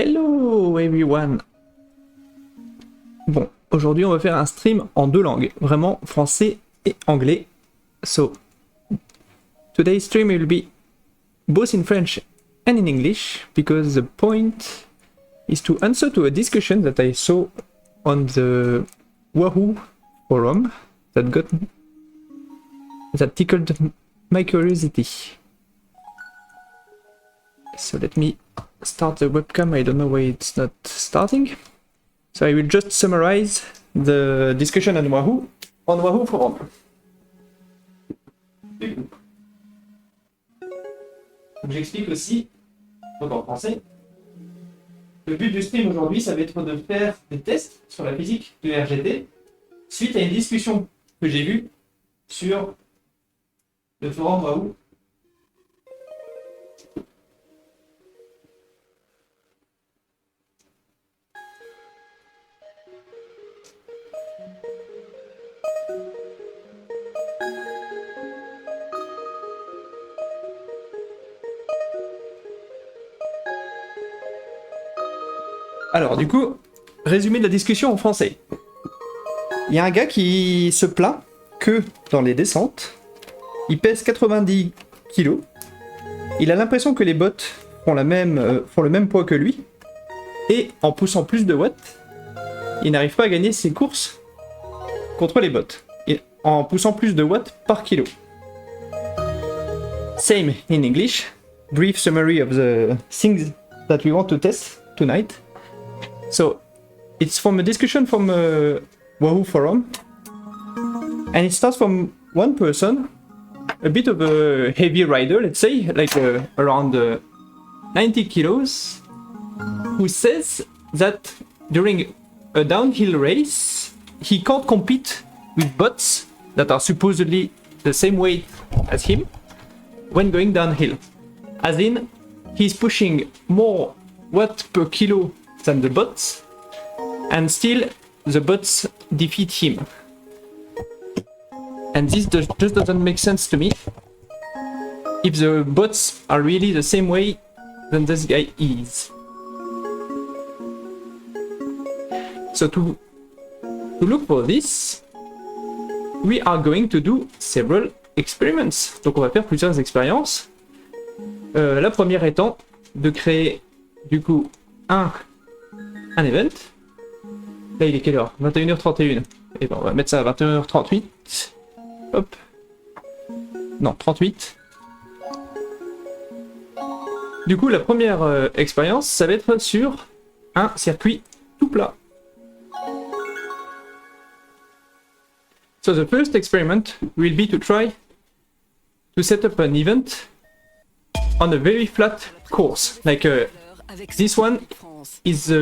Hello everyone. Bon, aujourd'hui on va faire un stream en deux langues, vraiment français et anglais. So, today's stream will be both in French and in English because the point is to answer to a discussion that I saw on the Wahoo forum that tickled my curiosity. So let me start the webcam. I don't know why it's not starting. So I will just summarize the discussion on Wahoo forum. J'explique aussi, donc en français, le but du stream aujourd'hui, ça va être de faire des tests sur la physique de RGT suite à une discussion que j'ai vue sur le forum Wahoo. Alors du coup, résumé de la discussion en français. Il y a un gars qui se plaint que dans les descentes, il pèse 90 kg, il a l'impression que les bots font le même poids que lui, et en poussant plus de watts, il n'arrive pas à gagner ses courses contre les bots, et en poussant plus de watts par kilo. Same in English, brief summary of the things that we want to test tonight. So, it's from a discussion from Wahoo forum, and it starts from one person, a bit of a heavy rider, let's say, like around 90 kilos, who says that during a downhill race, he can't compete with bots that are supposedly the same weight as him when going downhill. As in, he's pushing more watt per kilo than the bots, and still the bots defeat him. And this just doesn't make sense to me. If the bots are really the same way than this guy is. So to look for this, we are going to do several experiments. Donc on va faire plusieurs expériences. La première étant de créer du coup un event. Là il est quelle heure? 21h31. Et ben on va mettre ça à 21h38. Hop. Non, 38. Du coup la première expérience, ça va être sur un circuit tout plat. So the first experiment will be to try to set up an event on a very flat course. Like this one is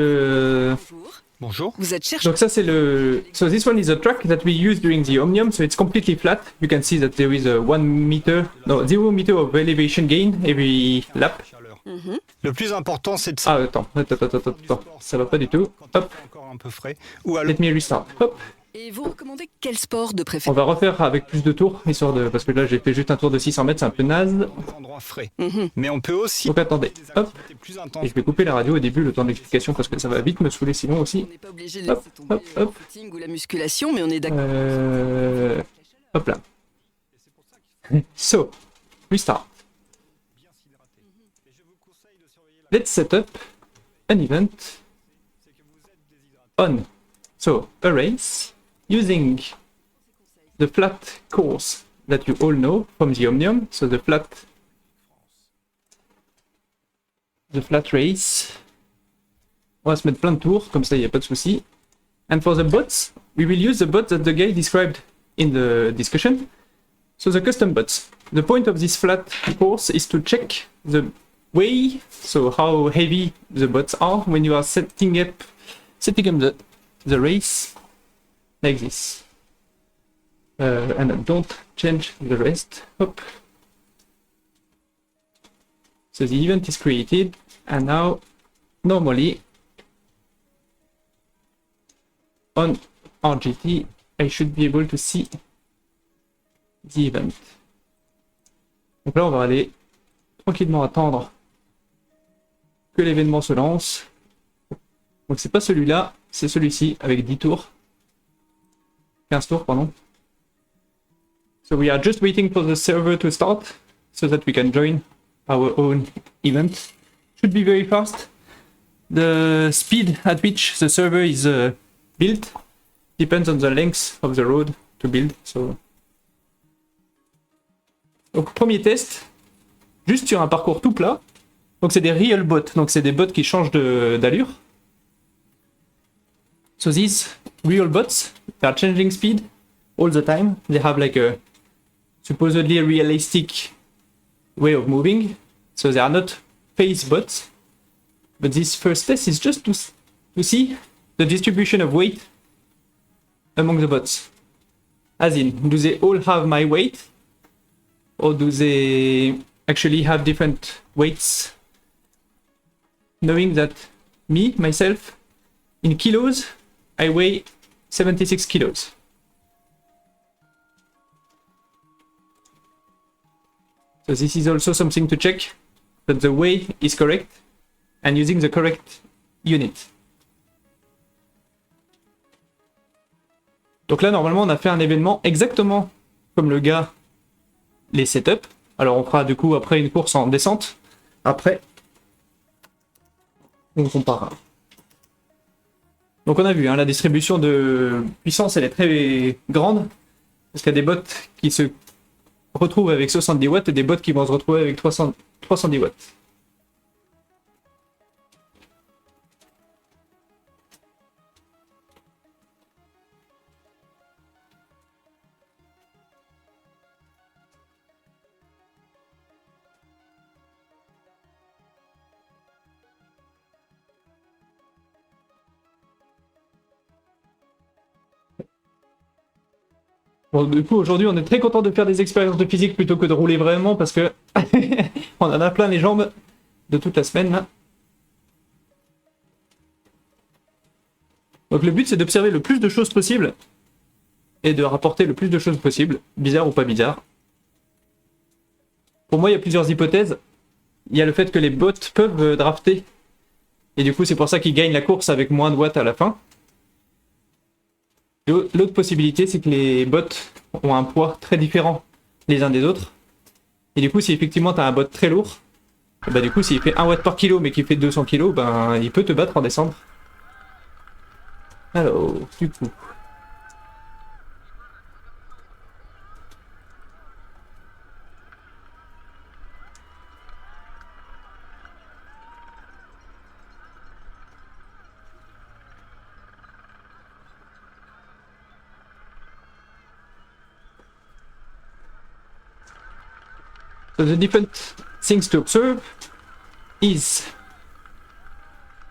Bonjour. Vous êtes chercheur. Donc ça c'est le... So this one is a track that we use during the Omnium, so it's completely flat. You can see that there is a 0 meter of elevation gain every lap. Le plus important c'est de Ah attends, ça va pas du tout. Hop, encore un peu frais. Ou alors let me restart. Hop. Et vous recommandez quel sport de On préférence? va refaire avec plus de tours, histoire de... Parce que là j'ai fait juste un tour de 600 mètres, c'est un peu naze. endroit frais. Mais on peut aussi Donc attendez, hop. plus Et intenses. je vais couper la radio au début, le temps d'explication, parce que ça va vite me saouler sinon On aussi. n'est pas obligé de Hop, laisser tomber hop, le hop. footing ou la musculation, mais on est d'accord. Hop là. So, restart. Let's set up an event on, so, a race using the flat course that you all know from the Omnium, so the flat race. On va se mettre plein de tours, comme ça il n'y a pas de souci. And for the bots, we will use the bots that the guy described in the discussion. So the custom bots. The point of this flat course is to check the way, so how heavy the bots are when you are setting up the race like this. And don't change the rest. Hop. So the event is created, and now normally on RGT I should be able to see the event. Donc là on va aller tranquillement attendre que l'événement se lance Donc c'est pas celui-là, c'est celui-ci avec 10 tours. 15 tours, pardon. So we are just waiting for the server to start so that we can join our own event. Should be very fast. The speed at which the server is built depends on the length of the road to build. So. Donc premier test, juste sur un parcours tout plat. Donc c'est des real bots, donc c'est des bots qui changent d'allure. So these real bots, they are changing speed all the time. They have like a supposedly realistic way of moving. So they are not phase bots. But this first test is just to see the distribution of weight among the bots. As in, do they all have my weight? Or do they actually have different weights? Knowing that me, myself, in kilos, I weigh 76 kilos. So this is also something to check, that the weight is correct and using the correct unit. Donc là, normalement, on a fait un événement exactement comme le gars les setup. Alors on fera du coup après une course en descente. Après, on comparera. Donc on a vu, hein, la distribution de puissance, elle est très grande. Parce qu'il y a des bots qui se retrouvent avec 70 watts et des bots qui vont se retrouver avec 310 watts. Bon, du coup, aujourd'hui, on est très content de faire des expériences de physique plutôt que de rouler vraiment parce que on en a plein les jambes de toute la semaine. Là. Donc le but, c'est d'observer le plus de choses possible et de rapporter le plus de choses possible, bizarre ou pas bizarre. Pour moi, il y a plusieurs hypothèses. Il y a le fait que les bots peuvent drafter et du coup, c'est pour ça qu'ils gagnent la course avec moins de watts à la fin. L'autre possibilité, c'est que les bots ont un poids très différent les uns des autres. Et du coup, si effectivement tu as un bot très lourd, bah du coup, s'il fait 1 watt par kilo mais qu'il fait 200 kg, ben il peut te battre en descendre. Alors, du coup. So the different things to observe is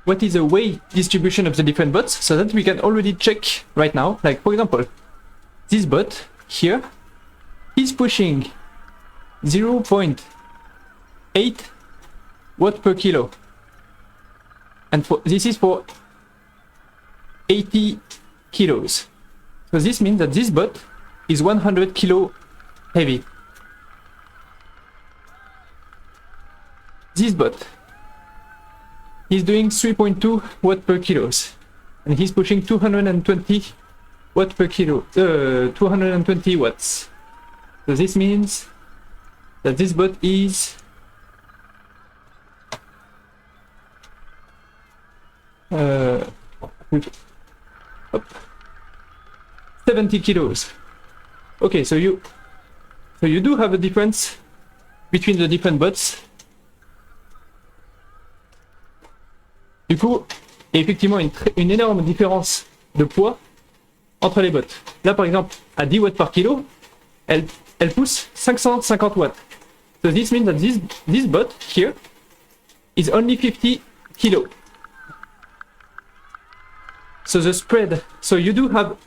what is the weight distribution of the different bots so that we can already check right now. Like for example, this bot here is pushing 0.8 watt per kilo. And this is for 80 kilos. So this means that this bot is 100 kilo heavy. This bot is doing 3.2 watt per kilos and he's pushing 220 watt per kilo, 220 watts. So this means that this bot is up, 70 kilos. Okay, so you do have a difference between the different bots. Du coup, il y a effectivement une énorme différence de poids entre les bots. Là, par exemple, à 10 watts par kilo, elle pousse 550 watts. So this means that this bot here is only 50 kilo. So the spread, so you do have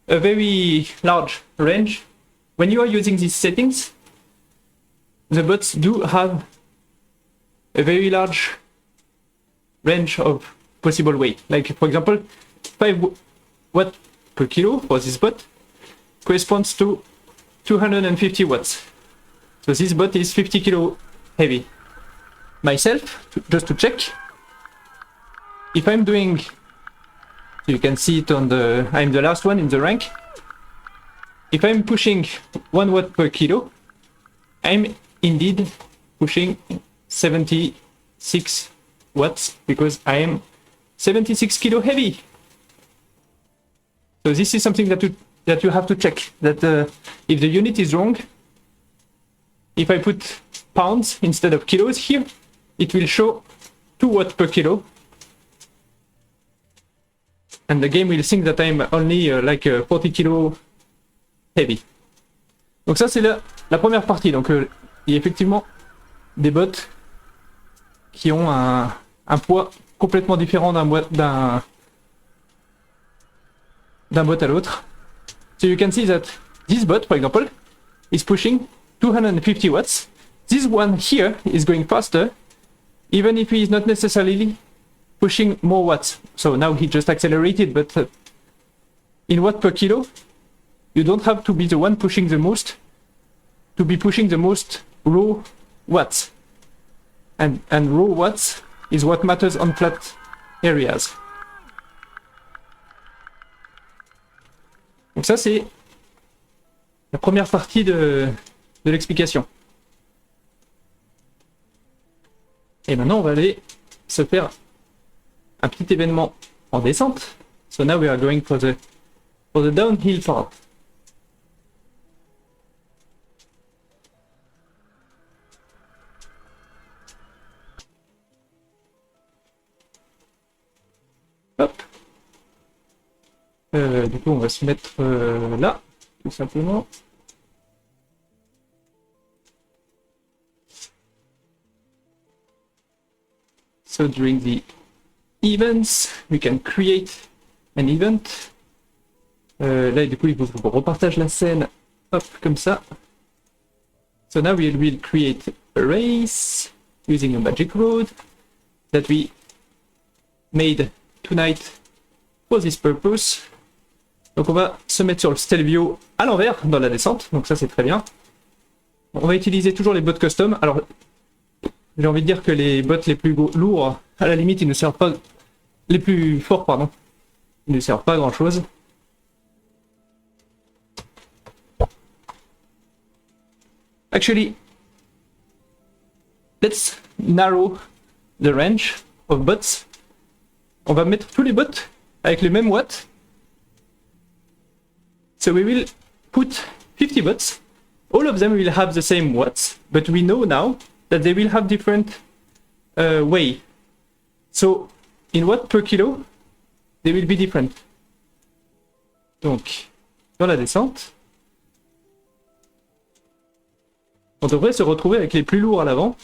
a very large range. When you are using these settings, the bots do have a very large range of possible weight. Like for example, 5 watt per kilo for this bot corresponds to 250 watts. So this bot is 50 kilo heavy. Myself, just to check, if I'm doing, you can see it on the, I'm the last one in the rank. If I'm pushing 1 watt per kilo, I'm indeed pushing 76 watts because I am 76 kilo heavy. So this is something that you have to check, that if the unit is wrong, if I put pounds instead of kilos here, it will show 2 watts per kilo. And the game will think that I'm only like 40 kilo heavy. Donc ça c'est la première partie. Donc il y a effectivement des bots qui ont un poids complètement différent d'un bot à l'autre. So you can see that this bot, for example, is pushing 250 watts. This one here is going faster, even if he is not necessarily pushing more watts. So now he just accelerated, but in watt per kilo, you don't have to be the one pushing the most to be pushing the most raw watts. And raw watts is what matters on flat areas. Donc ça c'est la première partie de l'explication. Et maintenant on va aller se faire un petit événement en descente. So now we are going for the downhill part. Hop. Du coup on va se mettre là, tout simplement. So during the events, we can create an event. Là, du coup, il faut qu'on repartage la scène, hop, comme ça. So now we will create a race using a magic road that we made tonight for this purpose. Donc on va se mettre sur le Stelvio à l'envers dans la descente, donc ça c'est très bien. On va utiliser toujours les bots custom. Alors j'ai envie de dire que les bots les plus lourds, à la limite, ils ne servent pas, les plus forts, pardon, ils ne servent pas à grand chose. Actually, let's narrow the range of bots. On va mettre tous les bots avec les mêmes watts. So we will put 50 bots. All of them will have the same watts, but we know now that they will have different way. So in watt per kilo, they will be different. Donc, dans la descente, on devrait se retrouver avec les plus lourds à l'avant.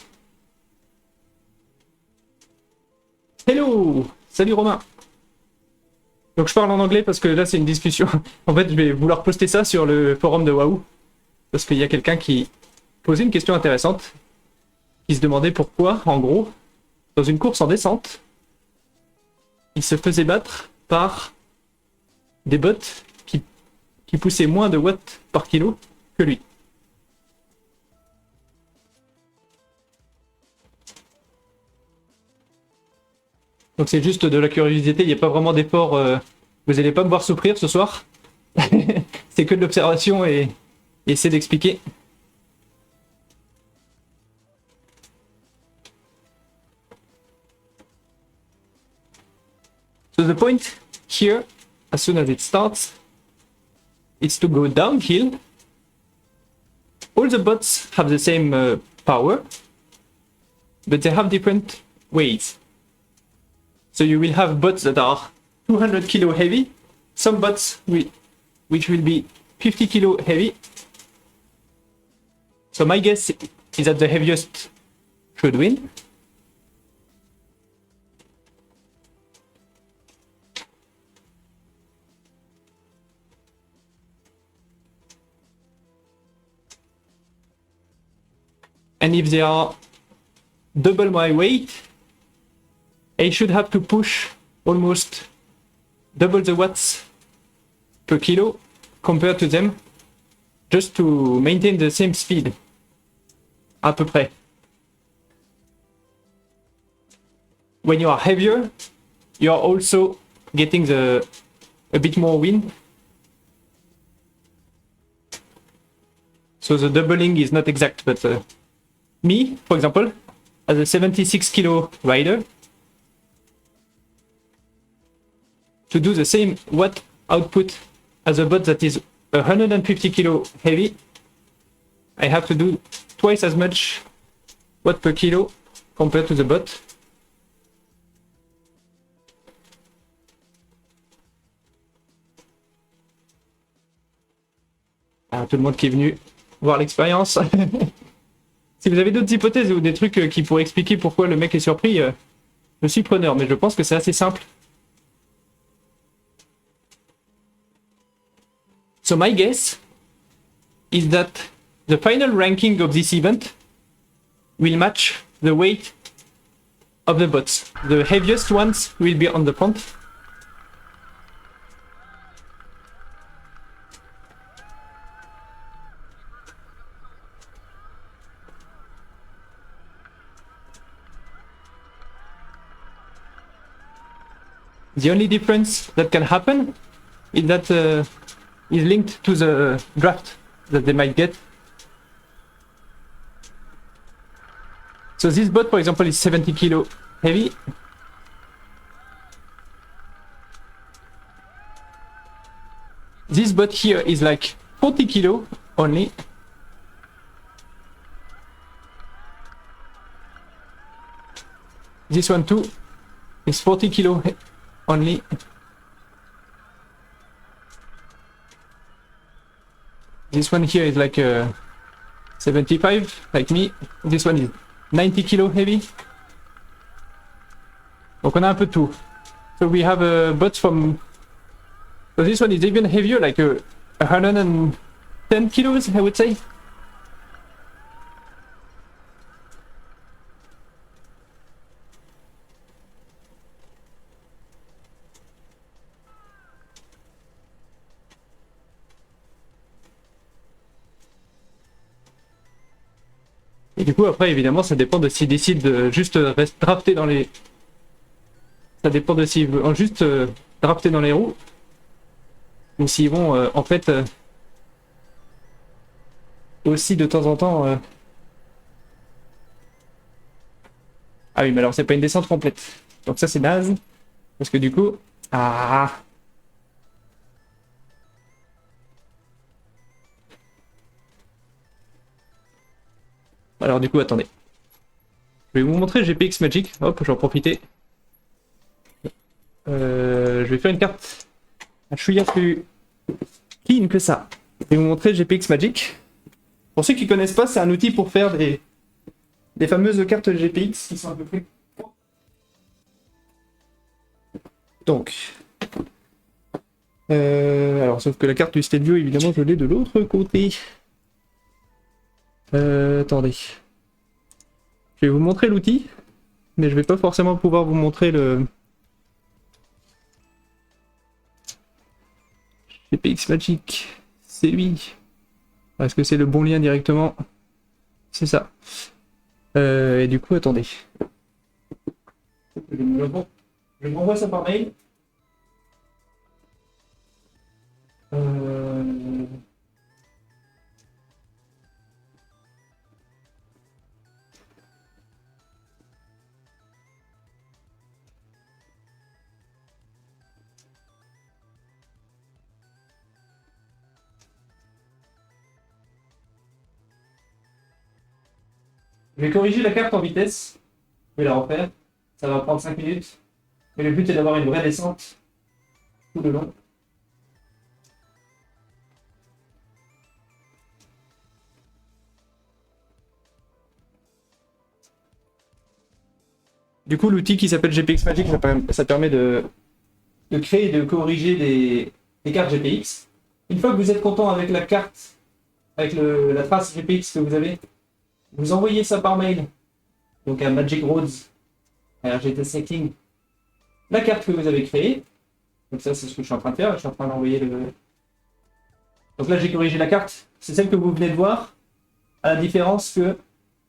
Hello! Salut Romain! Donc je parle en anglais parce que là c'est une discussion. En fait je vais vouloir poster ça sur le forum de Wahoo. Parce qu'il y a quelqu'un qui posait une question intéressante. Qui se demandait pourquoi, en gros, dans une course en descente, il se faisait battre par des bots qui poussaient moins de watts par kilo que lui. Donc c'est juste de la curiosité, il n'y a pas vraiment d'effort, vous n'allez pas me voir souffrir ce soir. C'est que de l'observation et essayer d'expliquer. So the point here, as soon as it starts, it's to go downhill. All the bots have the same power, but they have different ways. So you will have bots that are 200 kilo heavy, some bots which will be 50 kilo heavy. So my guess is that the heaviest should win. And if they are double my weight, I should have to push almost double the watts per kilo compared to them just to maintain the same speed. À peu près. When you are heavier, you are also getting a bit more wind. So the doubling is not exact, but me, for example, as a 76 kilo rider, to do the same watt output as a bot that is 150 kilo heavy, I have to do twice as much watt per kilo compared to the bot. Ah, tout le monde qui est venu voir l'expérience. Si vous avez d'autres hypothèses ou des trucs qui pourraient expliquer pourquoi le mec est surpris, je suis preneur, mais je pense que c'est assez simple. So my guess is that the final ranking of this event will match the weight of the bots. The heaviest ones will be on the front. The only difference that can happen is that is linked to the draft that they might get. So this bot, for example, is 70 kilo heavy. This bot here is like 40 kilo only. This one too is 40 kilo only. This one here is like 75, like me. This one is 90 kilo heavy. Donc on a un peu tout. So we have a bot from... So this one is even heavier, like 110 kilos, I would say. Et du coup, après, évidemment, ça dépend de s'ils décident de juste drafter dans les... Ça dépend de s'ils vont juste drafter dans les roues. Ou s'ils vont, en fait, aussi de temps en temps... Ah oui, mais alors c'est pas une descente complète. Donc ça, c'est naze. Parce que du coup... Ah... Alors du coup, attendez. Je vais vous montrer GPX Magic. Hop, je vais en profiter. Je vais faire une carte un chouïa plus clean que ça. Je vais vous montrer GPX Magic. Pour ceux qui connaissent pas, c'est un outil pour faire des fameuses cartes GPX qui sont à peu près... Donc... alors, sauf que la carte du Stadio, évidemment, je l'ai de l'autre côté. Attendez. Je vais vous montrer l'outil, mais je vais pas forcément pouvoir vous montrer le... GPX Magic, c'est lui. Est-ce que c'est le bon lien directement? C'est ça. Et du coup, attendez. Je vous renvoie ça par mail. Je vais corriger la carte en vitesse. Je vais la refaire. Ça va prendre 5 minutes. Mais le but est d'avoir une vraie descente tout le long. Du coup, l'outil qui s'appelle GPX Magic, ça permet de créer et de corriger des cartes GPX. Une fois que vous êtes content avec la carte, avec la trace GPX que vous avez, vous envoyez ça par mail, donc à Magic Roads, à RGT Setting, la carte que vous avez créée. Donc ça, c'est ce que je suis en train de faire. Je suis en train d'envoyer le... Donc là, j'ai corrigé la carte. C'est celle que vous venez de voir, à la différence que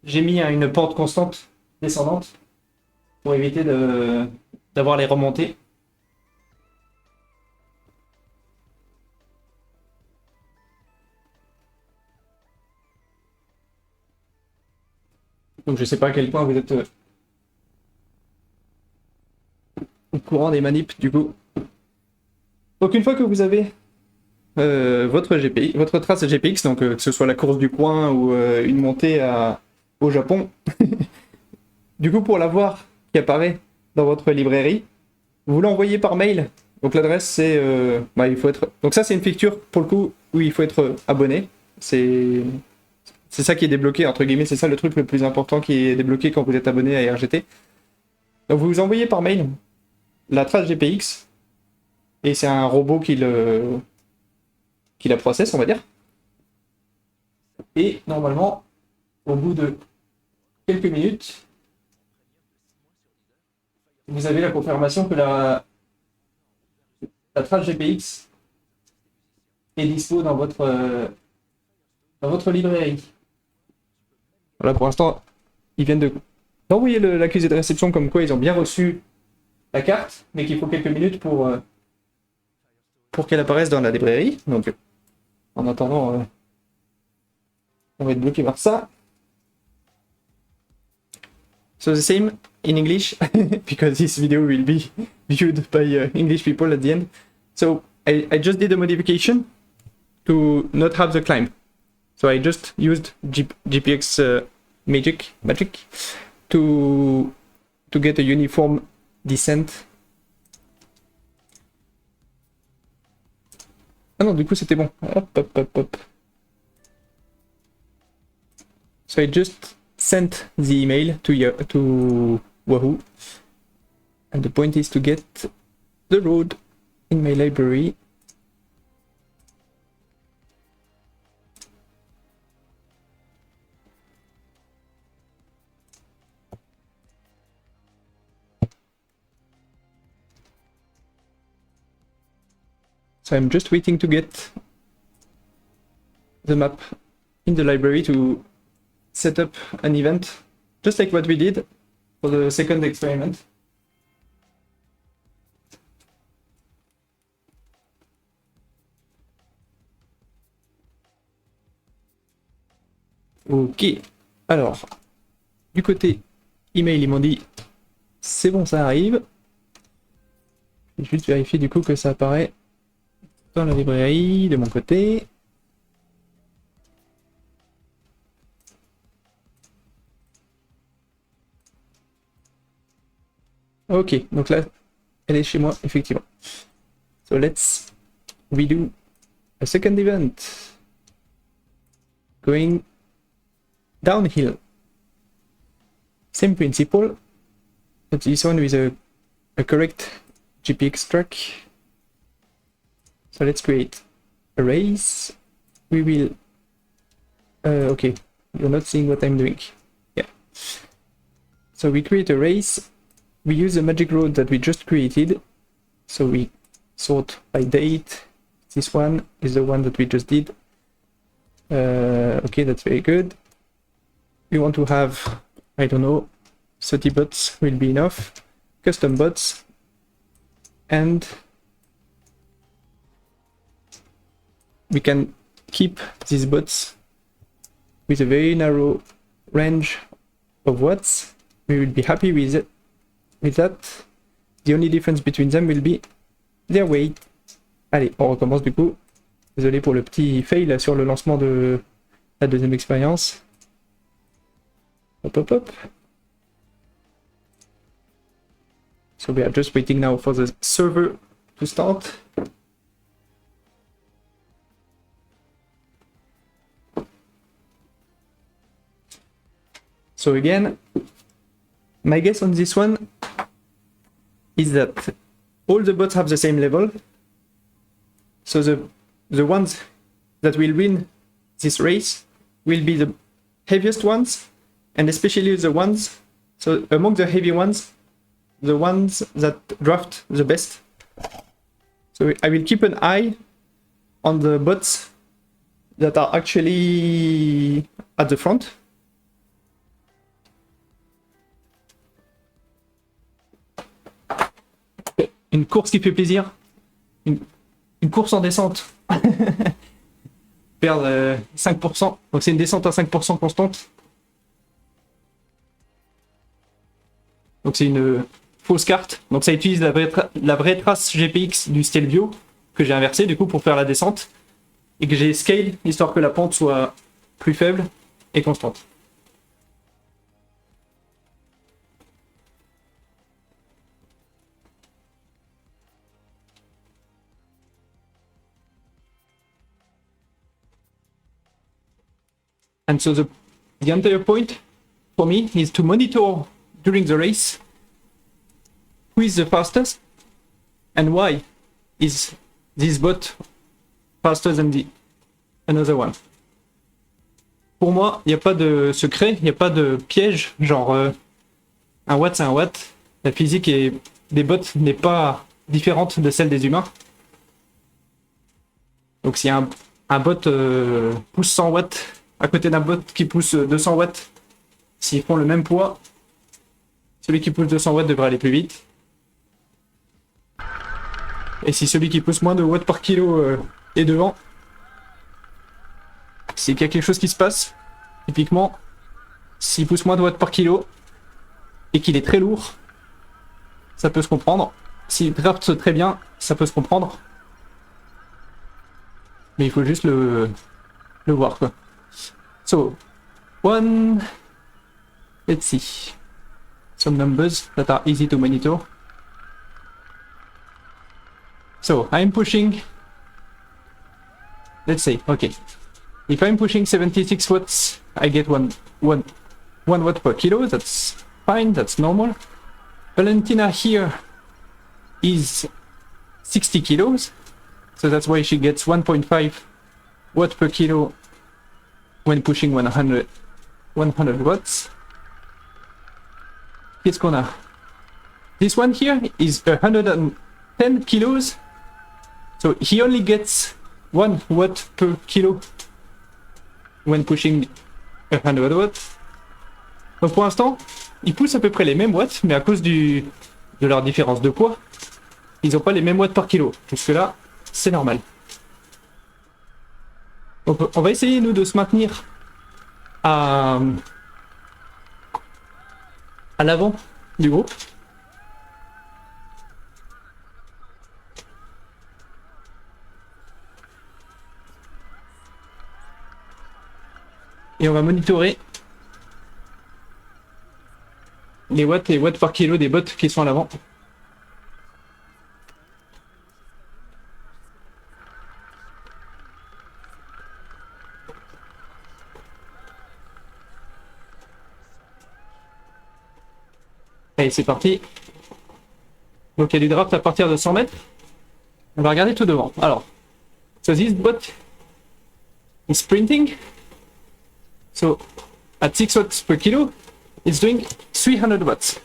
j'ai mis à une pente constante descendante pour éviter d'avoir les remontées. Donc je sais pas à quel point vous êtes au courant des manips du coup. Donc une fois que vous avez votre GPI, votre trace GPX, donc que ce soit la course du coin ou une montée au Japon, du coup pour la voir qui apparaît dans votre librairie, vous l'envoyez par mail. Donc l'adresse c'est, il faut être. Donc ça c'est une feature pour le coup où il faut être abonné. C'est ça qui est débloqué entre guillemets, c'est ça le truc le plus important qui est débloqué quand vous êtes abonné à RGT. Donc vous envoyez par mail la trace GPX et c'est un robot qui la processe, on va dire. Et normalement, au bout de quelques minutes, vous avez la confirmation que la trace GPX est dispo dans votre librairie. Voilà, pour l'instant, ils viennent d'envoyer l'accusé de réception comme quoi ils ont bien reçu la carte, mais qu'il faut quelques minutes pour qu'elle apparaisse dans la librairie. Donc, en attendant, on va être bloqué par ça. So the same in English, because this video will be viewed by English people at the end. So I just did a modification to not have the climb. So I just used GPX magic to get a uniform descent. Ah non, du coup c'était bon. Hop. So I just sent the email to Wahoo, and the point is to get the road in my library. So I'm just waiting to get the map in the library to set up an event, just like what we did for the second experiment. Ok, alors, du côté email, ils m'ont dit c'est bon, ça arrive. Je vais juste vérifier du coup que ça apparaît dans la librairie de mon côté. Ok, donc là, elle est chez moi, effectivement. So let's redo a second event. Going downhill. Same principle, but this one with a correct GPX track. So let's create a race. We will... okay, you're not seeing what I'm doing. Yeah. So we create a race. We use the magic road that we just created. So we sort by date. This one is the one that we just did. Okay, that's very good. We want to have, I don't know, 30 bots will be enough. Custom bots. And we can keep these bots with a very narrow range of watts. We will be happy with it. With that, the only difference between them will be their weight. Allez, on recommence du coup. Désolé pour le petit fail sur le lancement de la deuxième expérience. Hop. So we are just waiting now for the server to start. So again, my guess on this one is that all the bots have the same level. So the ones that will win this race will be the heaviest ones, and especially the ones, so among the heavy ones, the ones that draft the best. So I will keep an eye on the bots that are actually at the front. Une course qui fait plaisir. Une course en descente. Perdre 5%. Donc c'est une descente à 5% constante. Donc c'est une fausse carte. Donc ça utilise la vraie trace GPX du Stelvio que j'ai inversé du coup pour faire la descente et que j'ai scale histoire que la pente soit plus faible et constante. And so the entire point for me is to monitor during the race who is the fastest and why is this bot faster than the another one. Pour moi, il n'y a pas de secret, il n'y a pas de piège, genre un watt c'est un watt. La physique des bots n'est pas différente de celle des humains. Donc si un bot pousse 100 watts à côté d'un bot qui pousse 200 watts, s'ils font le même poids, celui qui pousse 200 watts devrait aller plus vite. Et si celui qui pousse moins de watts par kilo est devant, c'est qu'il y a quelque chose qui se passe. Typiquement, s'il pousse moins de watts par kilo et qu'il est très lourd, ça peut se comprendre. S'il draft très bien, ça peut se comprendre. Mais il faut juste le voir quoi. So, let's see. Some numbers that are easy to monitor. So, I'm pushing, let's say, okay. If I'm pushing 76 watts, I get one watt per kilo. That's fine, that's normal. Valentina here is 60 kilos. So that's why she gets 1.5 watt per kilo when pushing 100 watts. Qu'est-ce qu'on a? This one here is 110 kilos. So he only gets 1 watt per kilo when pushing 100 watts. Donc pour l'instant, ils poussent à peu près les mêmes watts, mais à cause de leur différence de poids, ils n'ont pas les mêmes watts par kilo. Jusque là, c'est normal. Donc on va essayer nous de se maintenir à l'avant du groupe. Et on va monitorer les watts et watts par kilo des bots qui sont à l'avant. Allez, c'est parti. Donc il y a du draft à partir de 100 mètres. On va regarder tout devant. Alors, so this bot is sprinting. So at 6 watts per kilo, it's doing 300 watts.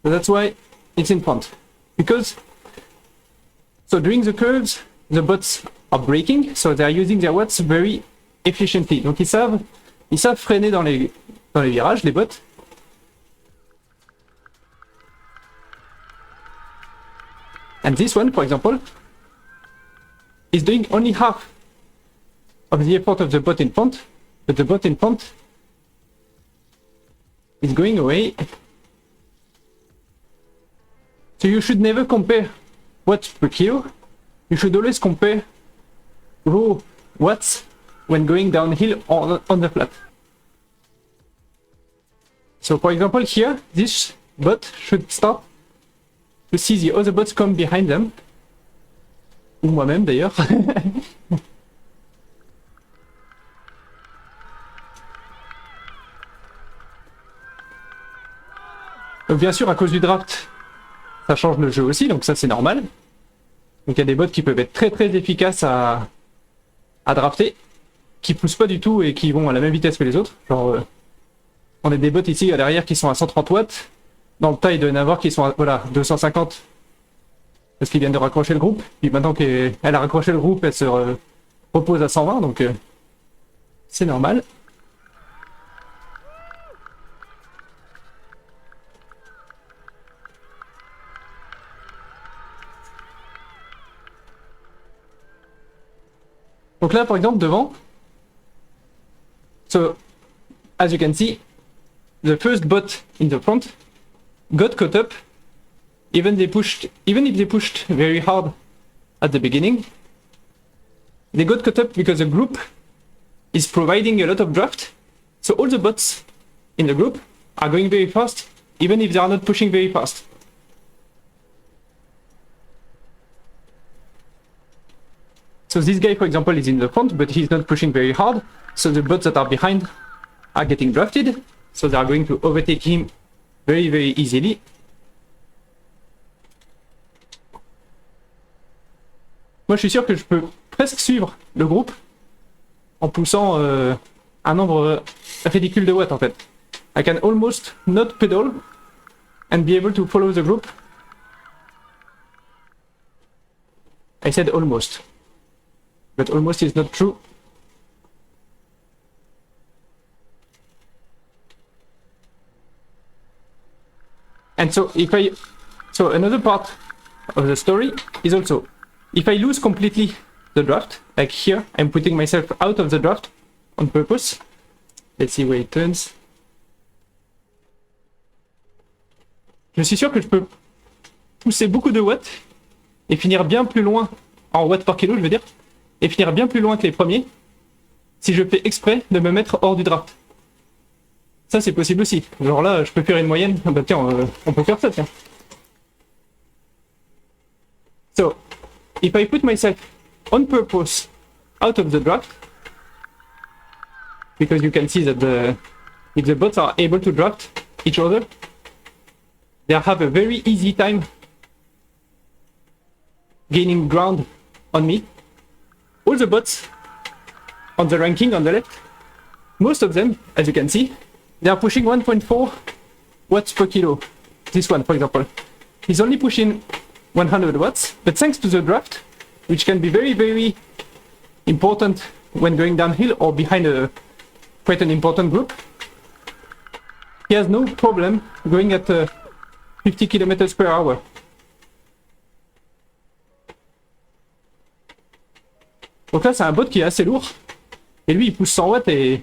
So that's why it's in front. Because, so during the curves, the bots are braking, so they're using their watts very efficiently. Donc ils savent freiner dans les virages, les bots. And this one, for example, is doing only half of the effort of the bot in front, but the bot in front is going away. So you should never compare watts per kilo. You should always compare raw watts when going downhill or on the flat. So for example here, this bot should start to see the other bots come behind them. Ou moi-même d'ailleurs. Donc bien sûr à cause du draft, ça change le jeu aussi, donc ça c'est normal. Donc il y a des bots qui peuvent être très très efficaces à drafter, qui poussent pas du tout et qui vont à la même vitesse que les autres. Genre on a des bots ici à l'arrière qui sont à 130 watts. Dans le tas, il doit y en avoir qui sont à 250 parce qu'ils viennent de raccrocher le groupe. Puis maintenant qu'elle a raccroché le groupe, elle se repose à 120, donc c'est normal. Donc là, par exemple, devant, so as you can see, the first bot in the front got caught up, even if they pushed very hard at the beginning, they got caught up because the group is providing a lot of draft. So all the bots in the group are going very fast, even if they are not pushing very fast. So this guy, for example, is in the front, but he's not pushing very hard. So the bots that are behind are getting drafted. So they are going to overtake him very, very easily. Moi, je suis sûr que je peux presque suivre le groupe en poussant un nombre ridicule de watts, en fait. I can almost not pedal and be able to follow the group. I said almost. But almost is not true. And so another part of the story is also, if I lose completely the draft, like here, I'm putting myself out of the draft on purpose. Let's see where it turns. Je suis sûr que je peux pousser beaucoup de watts et finir bien plus loin, en watts par kilo je veux dire, et finir bien plus loin que les premiers si je fais exprès de me mettre hors du draft. Ça c'est possible aussi. Genre là, je peux faire une moyenne. Ah bah tiens, on peut faire ça, tiens. So, if I put myself on purpose out of the draft, because you can see that if the bots are able to draft each other, they have a very easy time gaining ground on me. All the bots on the ranking on the left, most of them, as you can see, they are pushing 1.4 watts per kilo. This one, for example, is only pushing 100 watts, but thanks to the draft, which can be very, very important when going downhill or behind quite an important group, he has no problem going at 50 kilometers per hour. Donc là, c'est un bot qui est assez lourd. Et lui, il pousse 100 watts et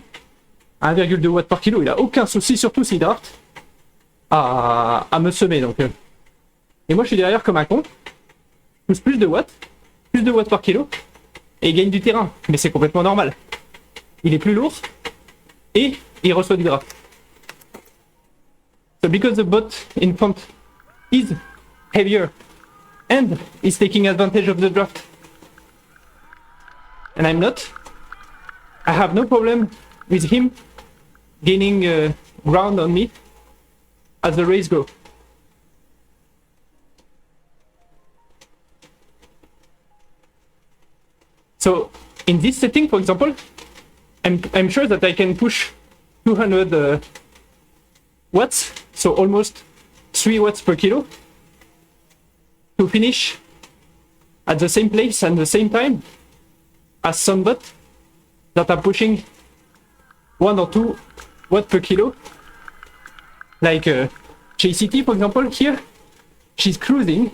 1,2 watts par kilo. Il a aucun souci, surtout s'il draft, à me semer. Donc, et moi, je suis derrière comme un con. Je pousse plus de watts par kilo. Et il gagne du terrain. Mais c'est complètement normal. Il est plus lourd et il reçoit du draft. So because the bot in front is heavier and is taking advantage of the draft, and I'm not, I have no problem with him gaining ground on me as the race goes. So in this setting, for example, I'm sure that I can push 200 watts, so almost 3 watts per kilo, to finish at the same place and the same time as some bots that are pushing 1 or 2 watts per kilo, like JCT, for example. Here she's cruising.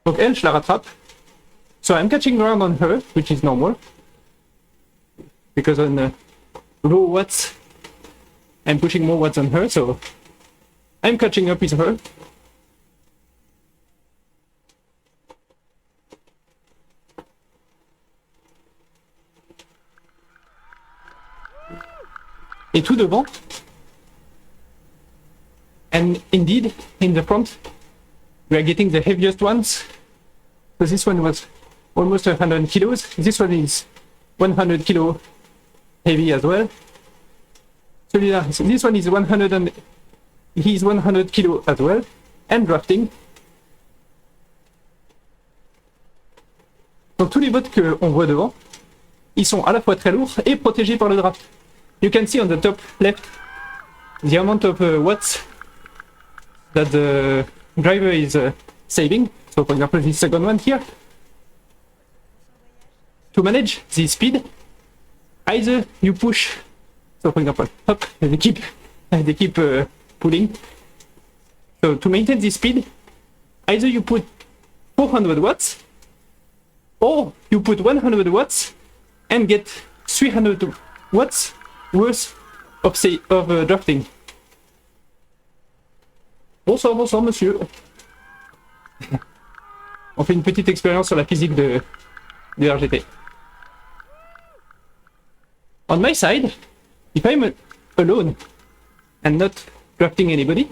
Donc elle, je la rattrape. So I'm catching ground on her, which is normal, because on low watts I'm pushing more watts on her, so I'm catching up with her. Et tout devant, and indeed in the front we are getting the heaviest ones. So this one was almost 100 kilos. This one is 100 kilo heavy as well. So this one is 100 and he's 100 kilo as well, and drafting. Donc tous les bots qu'on voit devant, ils sont à la fois très lourds et protégés par le draft. You can see on the top left the amount of watts that the driver is saving. So for example, this second one here. To manage the speed, either you push, so for example, up, they keep pulling. So to maintain the speed, either you put 400 watts, or you put 100 watts and get 300 watts worth of drafting. Bonsoir, bonsoir monsieur. On fait une petite expérience sur la physique de RGT. On my side, if I'm alone and not drafting anybody,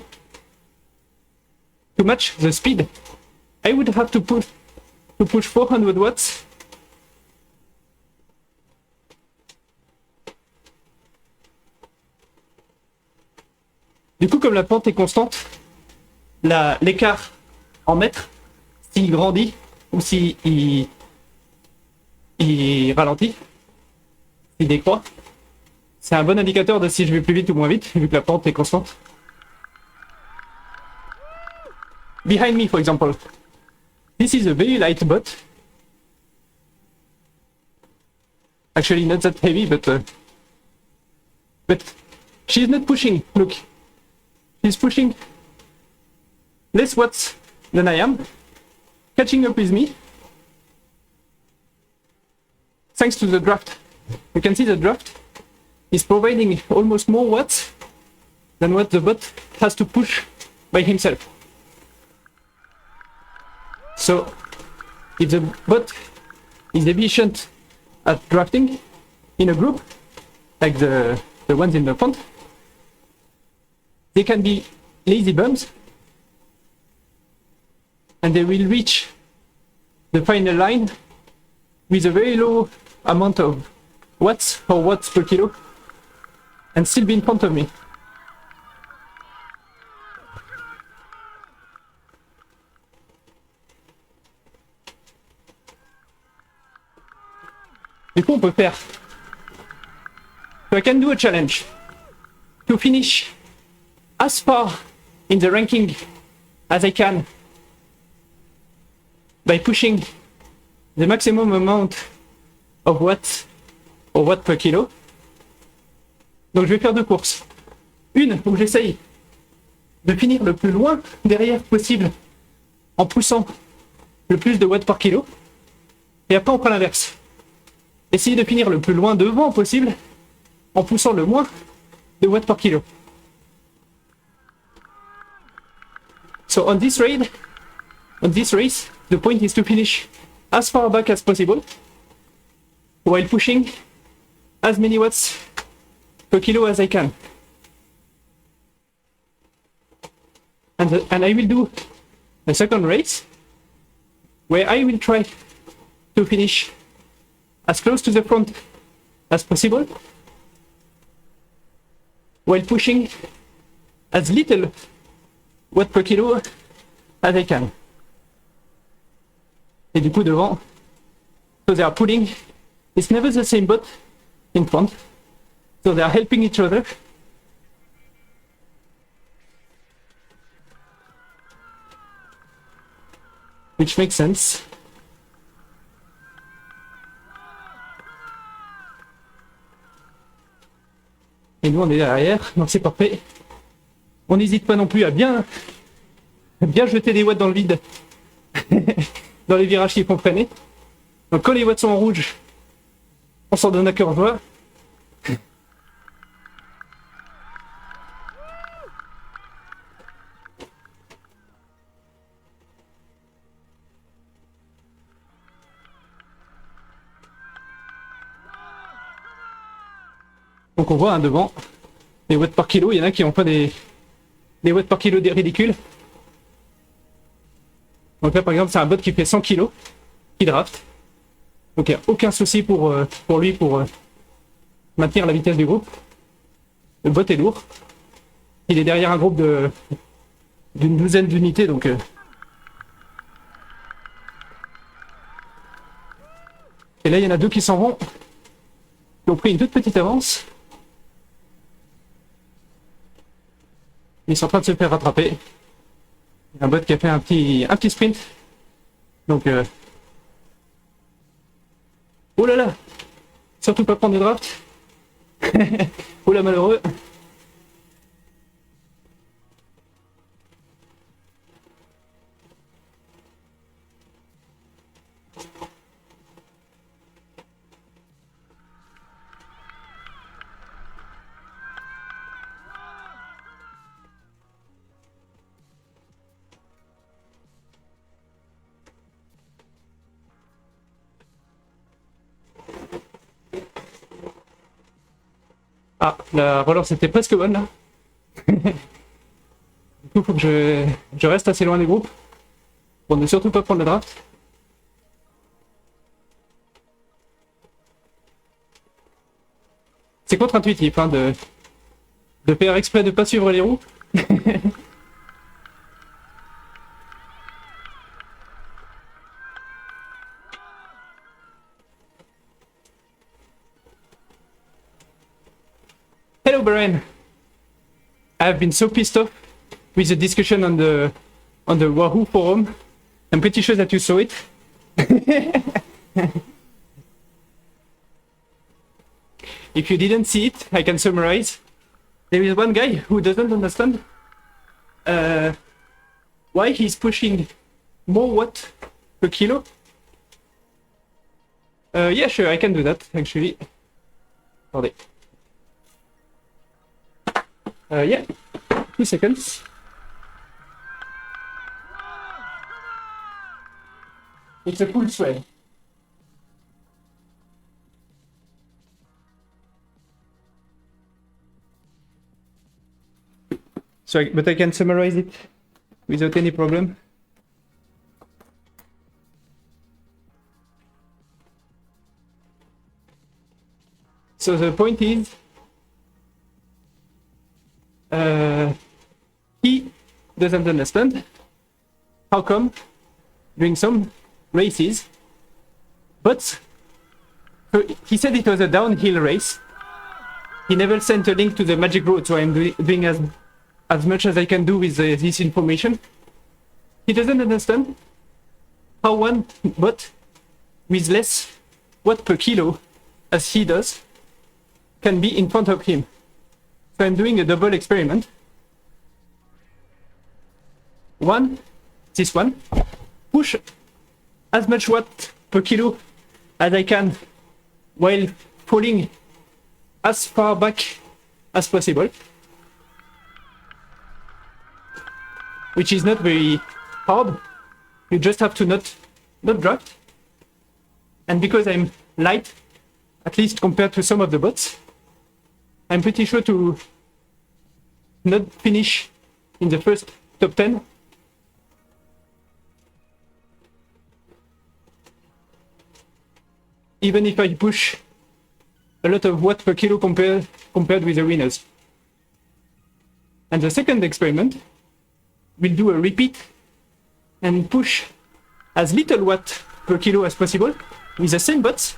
to match the speed, I would have to push 400 watts. Du coup, comme la pente est constante, l'écart en mètres, s'il grandit ou s'il ralentit, s'il décroît, c'est un bon indicateur de si je vais plus vite ou moins vite, vu que la pente est constante. Behind me, for example, this is a very light bot. Actually, not that heavy, but she's not pushing. Look, she's pushing less watts than I am, catching up with me, thanks to the draft. You can see the draft is providing almost more watts than what the bot has to push by himself. So, if the bot is efficient at drafting in a group, like the ones in the front, they can be lazy bums, and they will reach the final line with a very low amount of watts or watts per kilo and still be in front of me. Du coup, on peut faire. So I can do a challenge to finish as far in the ranking as I can by pushing the maximum amount of watts or watts per kilo. Donc je vais faire deux courses. Une où j'essaye de finir le plus loin derrière possible en poussant le plus de watts par kilo. Et après on prend l'inverse. Essayer de finir le plus loin devant possible en poussant le moins de watts par kilo. So on this race, the point is to finish as far back as possible while pushing as many watts per kilo as I can. And I will do a second race where I will try to finish as close to the front as possible while pushing as little watt per kilo as I can. Et du coup devant, so they are pulling. It's never the same bot in front, so they are helping each other. Which makes sense. Et nous on est derrière, donc c'est parfait. On n'hésite pas non plus à bien jeter des watts dans le vide dans les virages qui font freiner. Donc quand les watts sont en rouge, on s'en donne à cœur joie. Donc on voit devant les watts par kilo, il y en a qui ont pas des watts par kilo ridicules. Donc là par exemple c'est un bot qui fait 100 kg, qui draft. Donc il n'y a aucun souci pour lui pour maintenir la vitesse du groupe. Le bot est lourd. Il est derrière un groupe d'une douzaine d'unités donc et là il y en a deux qui s'en vont, qui ont pris une toute petite avance. Ils sont en train de se faire rattraper. Il y a un bot qui a fait un petit sprint. Donc oh là là, surtout pas prendre de draft. Oh là malheureux. Ah, la relance était presque bonne là. Du coup, faut que je reste assez loin des groupes pour ne surtout pas prendre le draft. C'est contre-intuitif hein, de faire exprès de pas suivre les roues. Hello, Brian. I've been so pissed off with the discussion on the Wahoo forum. I'm pretty sure that you saw it. If you didn't see it, I can summarize. There is one guy who doesn't understand why he's pushing more watt per kilo. Yeah, sure, I can do that, actually. Hold it. Yeah, 2 seconds. It's a cool swell. Sorry, but I can summarize it without any problem. So the point is, he doesn't understand how come during some races, but so he said it was a downhill race. He never sent a link to the magic road, so I'm doing as much as I can do with this information. He doesn't understand how one bot with less watt per kilo as he does can be in front of him. So I'm doing a double experiment. This one, push as much watt per kilo as I can while falling as far back as possible, which is not very hard. You just have to not draft. And because I'm light, at least compared to some of the bots, I'm pretty sure to not finish in the first top 10. Even if I push a lot of watt per kilo compared with the winners. And the second experiment, we'll do a repeat and push as little watt per kilo as possible with the same bots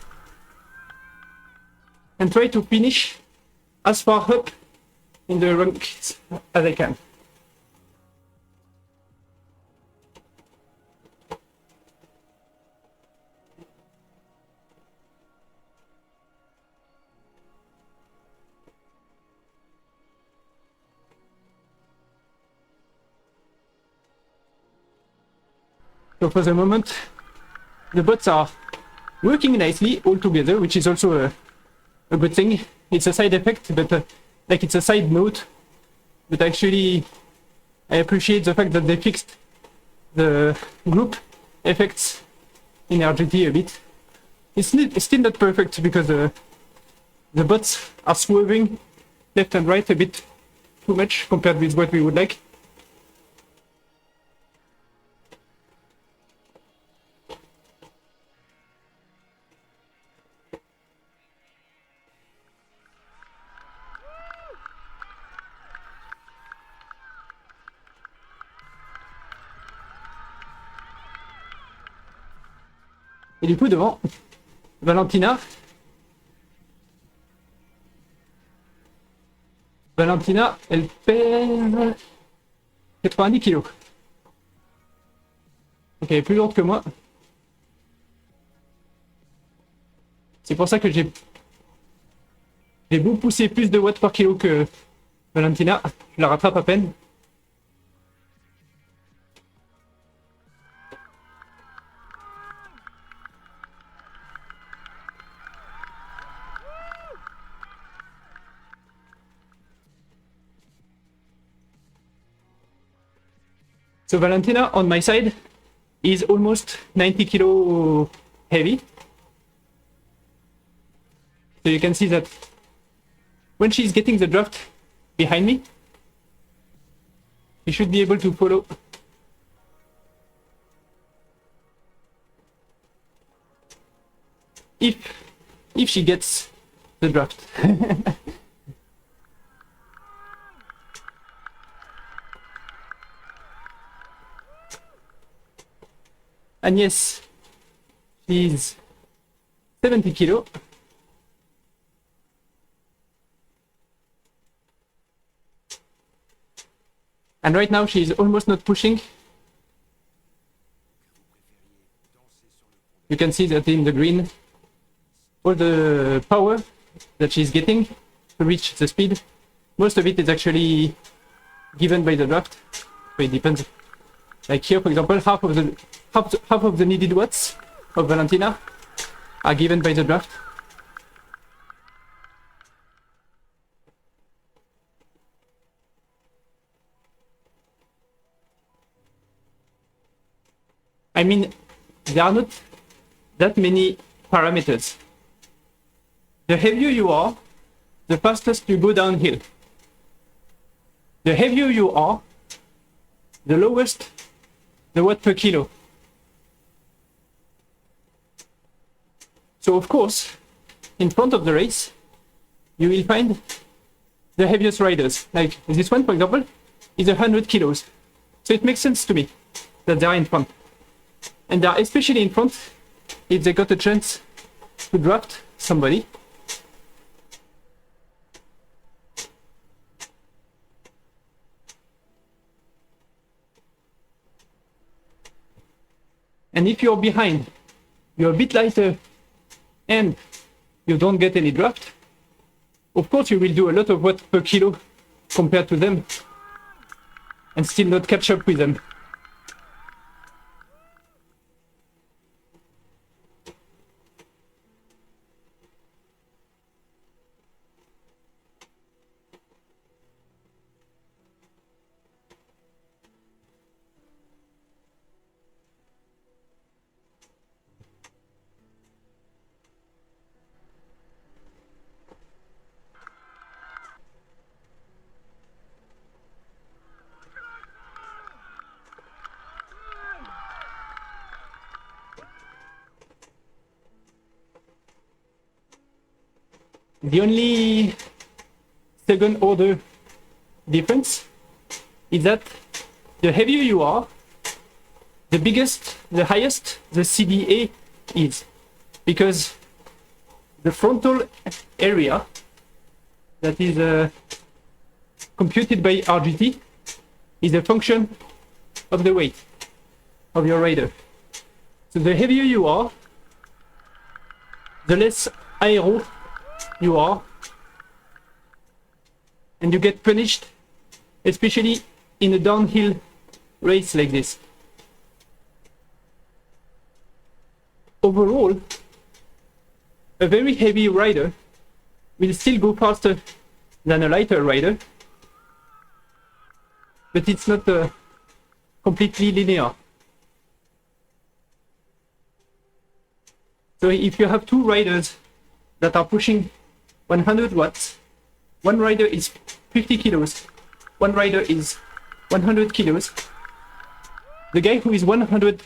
and try to finish as far up in the ranks as I can. So for the moment, the bots are working nicely all together, which is also a good thing. It's a side effect, but like it's a side note. But actually, I appreciate the fact that they fixed the group effects in RGT a bit. It's still not perfect because the bots are swerving left and right a bit too much compared with what we would like. Et du coup, devant, Valentina, elle pèse 90 kilos. Donc elle est plus lourde que moi. C'est pour ça que j'ai beau pousser plus de watts par kilo que Valentina, je la rattrape à peine. So Valentina on my side is almost 90 kilo heavy. So you can see that when she's getting the draft behind me, you should be able to follow. If she gets the draft. And yes, she's 70 kilo. And right now she's almost not pushing. You can see that in the green, all the power that she's getting to reach the speed, most of it is actually given by the draft. So it depends. Like here, for example, half of the needed watts of Valentina are given by the draft. I mean, there are not that many parameters. The heavier you are, the fastest you go downhill. The heavier you are, the lowest the watt per kilo. So of course, in front of the race, you will find the heaviest riders. Like this one, for example, is 100 kilos. So it makes sense to me that they are in front. And they are especially in front if they got a chance to draft somebody. And if you're behind, you're a bit lighter, and you don't get any draft, of course you will do a lot of watt per kilo compared to them, and still not catch up with them. The only second order difference is that the heavier you are, the highest the CDA is. Because the frontal area that is computed by RGT is a function of the weight of your rider. So the heavier you are, the less aero you are, and you get punished, especially in a downhill race like this. Overall, a very heavy rider will still go faster than a lighter rider, but it's not completely linear. So if you have two riders that are pushing 100 watts, one rider is 50 kilos, one rider is 100 kilos, the guy who is 100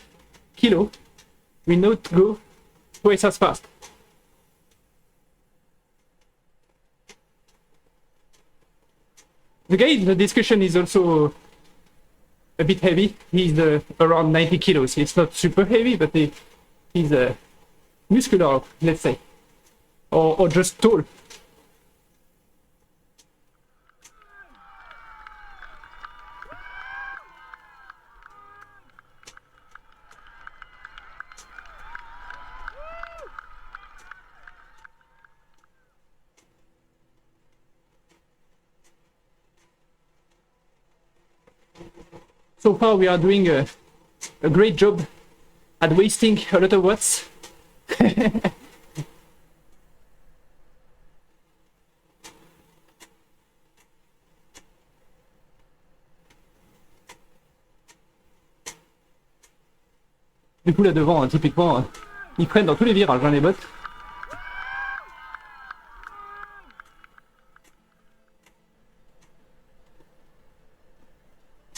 kilo will not go twice as fast. The guy in the discussion is also a bit heavy. He's around 90 kilos. It's not super heavy, but he's muscular, let's say, or just tall. So far we are doing a great job at wasting a lot of watts. Du coup là devant, typiquement, ils prennent dans tous les virages, hein, les bots.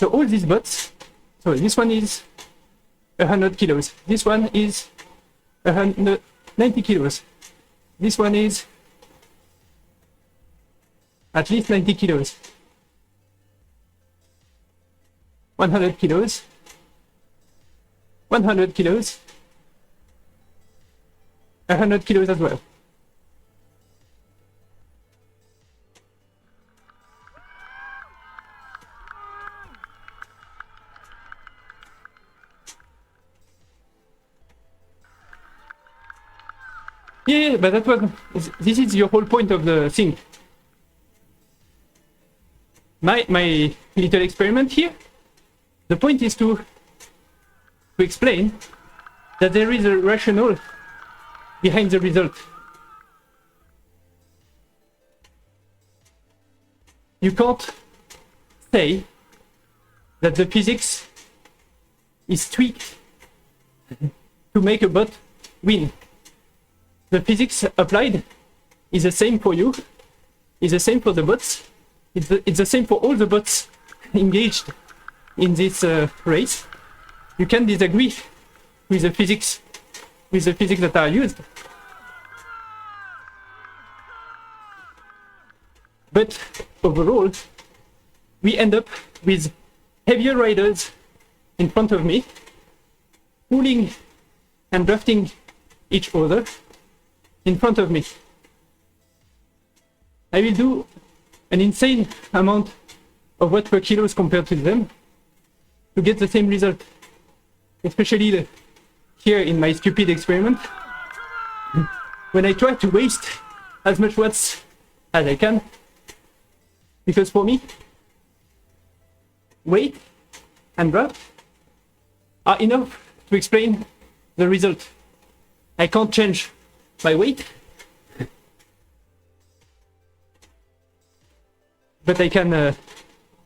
So all these bots, so this one is 100 kilos. This one is 190 kilos. This one is at least 90 kilos. 100 kilos. 100 kilos. 100 kilos as well. Yeah, but that was, this is your whole point of the thing. My little experiment here, the point is to explain that there is a rationale behind the result. You can't say that the physics is tweaked to make a bot win. The physics applied is the same for you, is the same for the bots, it's the same for all the bots engaged in this race. You can disagree with the physics that are used. But overall, we end up with heavier riders in front of me, pulling and drafting each other in front of me. I will do an insane amount of watt per kilos compared to them to get the same result. Especially here in my stupid experiment, when I try to waste as much watts as I can, because for me, weight and draft are enough to explain the result. I can't change my weight, but I can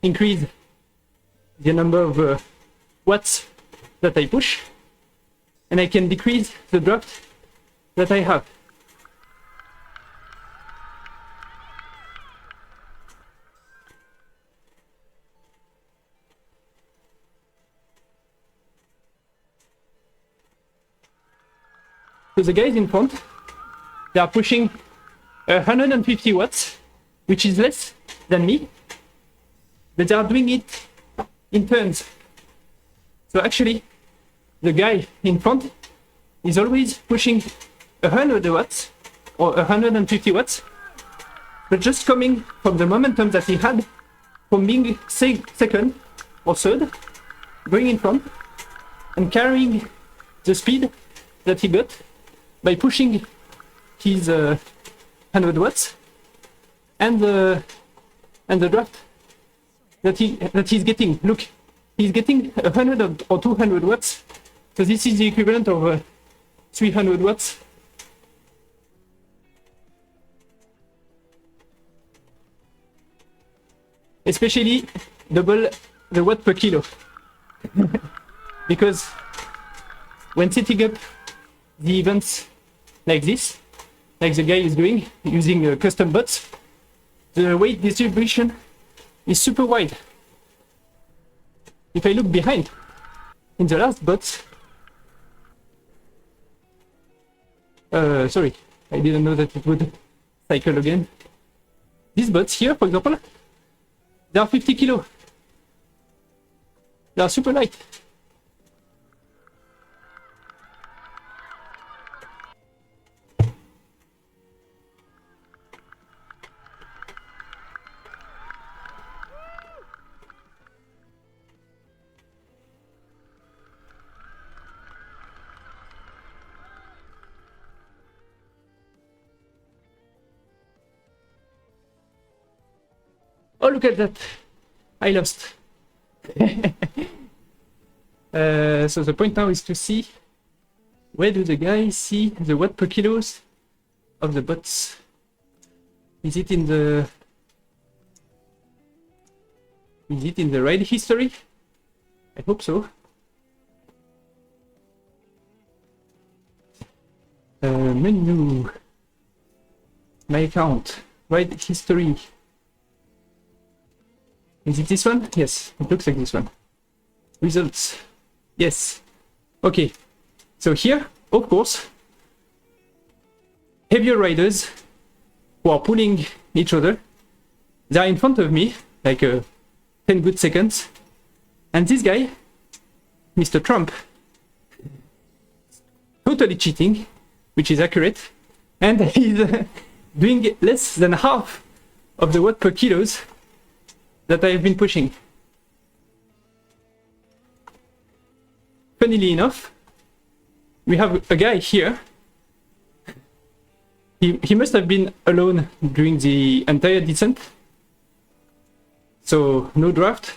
increase the number of watts that I push, and I can decrease the draft that I have. So the guys in front, they are pushing 150 watts, which is less than me, but they are doing it in turns. So actually, the guy in front is always pushing 100 watts or 150 watts, but just coming from the momentum that he had from being second or third, going in front and carrying the speed that he got by pushing his 100 watts and the draft that he's getting. Look, he's getting 100 or 200 watts, so this is the equivalent of 300 watts. Especially double the watt per kilo. Because when setting up the events like this, like the guy is doing, using custom bots, the weight distribution is super wide. If I look behind, in the last bots, sorry, I didn't know that it would cycle again. These bots here, for example, they are 50 kilo. They are super light. Oh, look at that! I lost. So the point now is to see where do the guys see the watt per kilos of the bots. Is it in the ride history? I hope so. Menu, my account, ride history. Is it this one? Yes, it looks like this one. Results. Yes. Okay. So here, of course, heavier riders who are pulling each other, they are in front of me, like 10 good seconds. And this guy, Mr. Trump, totally cheating, which is accurate, and he's doing less than half of the watt per kilos that I have been pushing. Funnily enough, we have a guy here. He must have been alone during the entire descent, so no draft,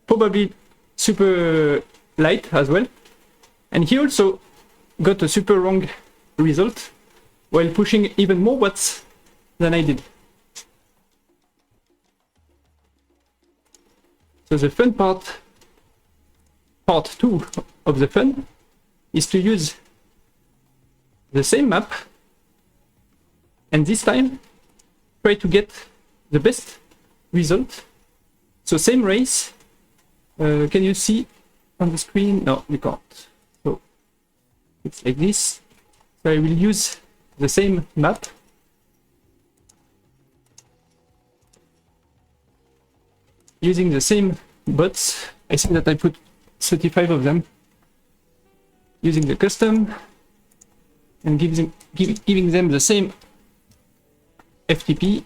probably super light as well, and he also got a super wrong result while pushing even more watts than I did. So the fun part 2 of the fun, is to use the same map and this time try to get the best result. So same race, can you see on the screen? No, you can't. So it's like this. So I will use the same map. Using the same bots. I think that I put 35 of them. Using the custom and giving them the same FTP.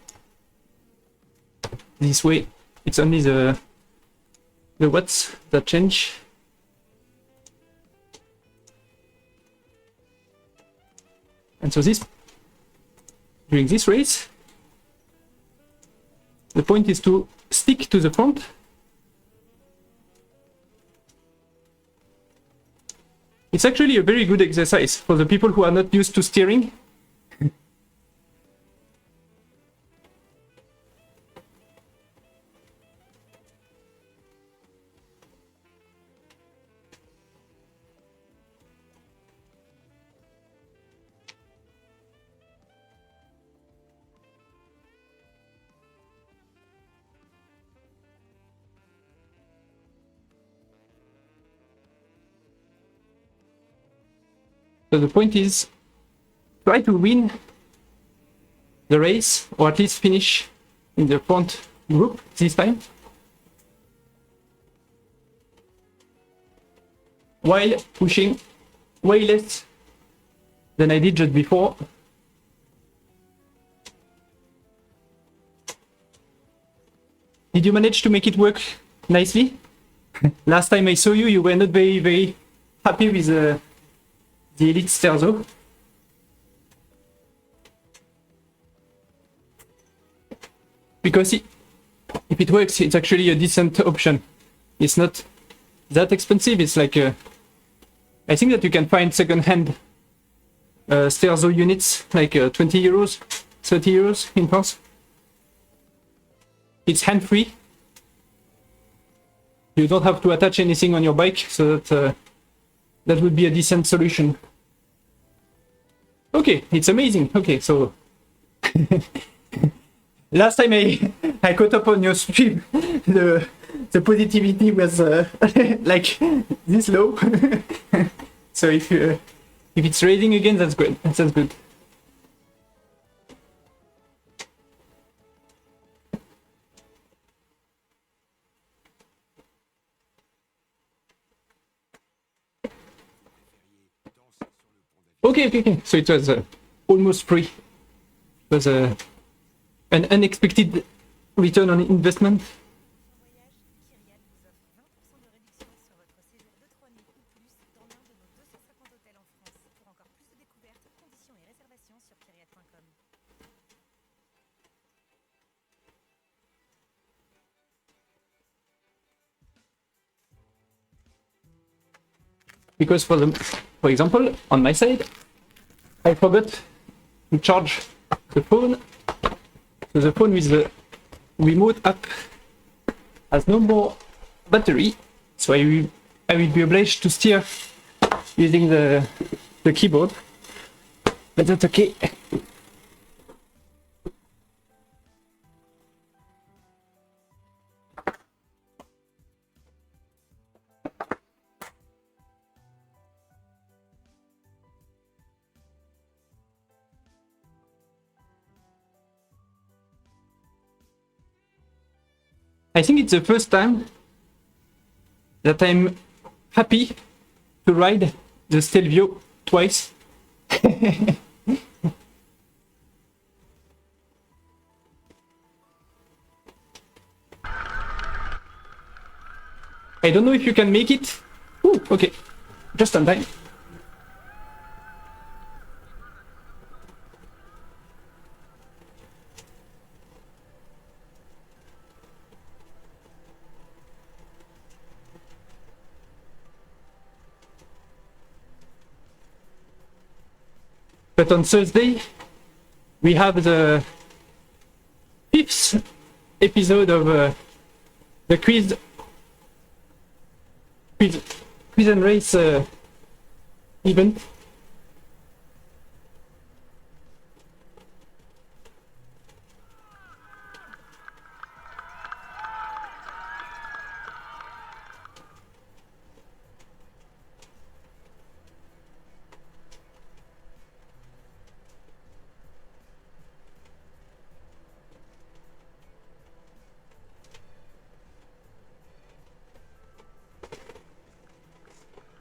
This way it's only the watts that change. And so this, during this race, the point is to stick to the front. It's actually a very good exercise for the people who are not used to steering. So the point is, try to win the race, or at least finish in the front group this time, while pushing way less than I did just before. Did you manage to make it work nicely? Last time I saw you, you were not very happy with the Elite Sterzo. Because if it works, it's actually a decent option. It's not that expensive. It's like I think that you can find second-hand Sterzo units like 20 euros, 30 euros in France. It's hand-free. You don't have to attach anything on your bike, so that that would be a decent solution. Okay, it's amazing. Okay, so last time I caught up on your stream, the positivity was like this low. So if it's raising again, that's good. That's good. Okay. So it was almost free. It was an unexpected return on investment. Because for example, on my side, I forgot to charge the phone. So the phone with the remote app has no more battery, so I will be obliged to steer using the keyboard. But that's okay. I think it's the first time that I'm happy to ride the Stelvio twice. I don't know if you can make it. Ooh, okay. Just on time. But on Thursday, we have the 5th episode of the quiz and race event.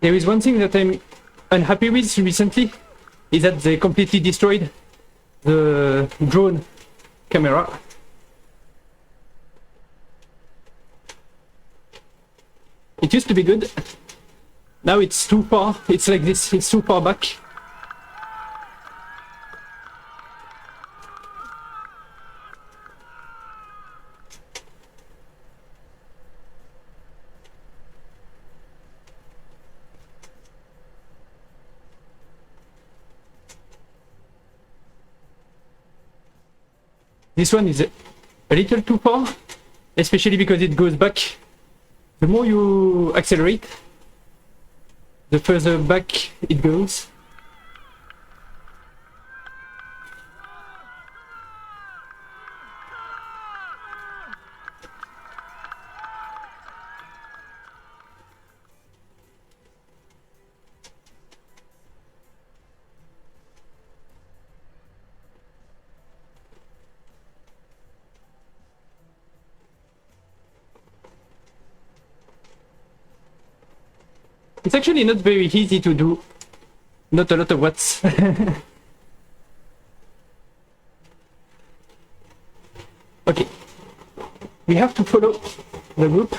There is one thing that I'm unhappy with recently, is that they completely destroyed the drone camera. It used to be good. Now it's too far. It's like this. It's too far back. This one is a little too far, especially because it goes back. The more you accelerate, the further back it goes. It's actually not very easy to do, not a lot of watts. Okay, we have to follow the group.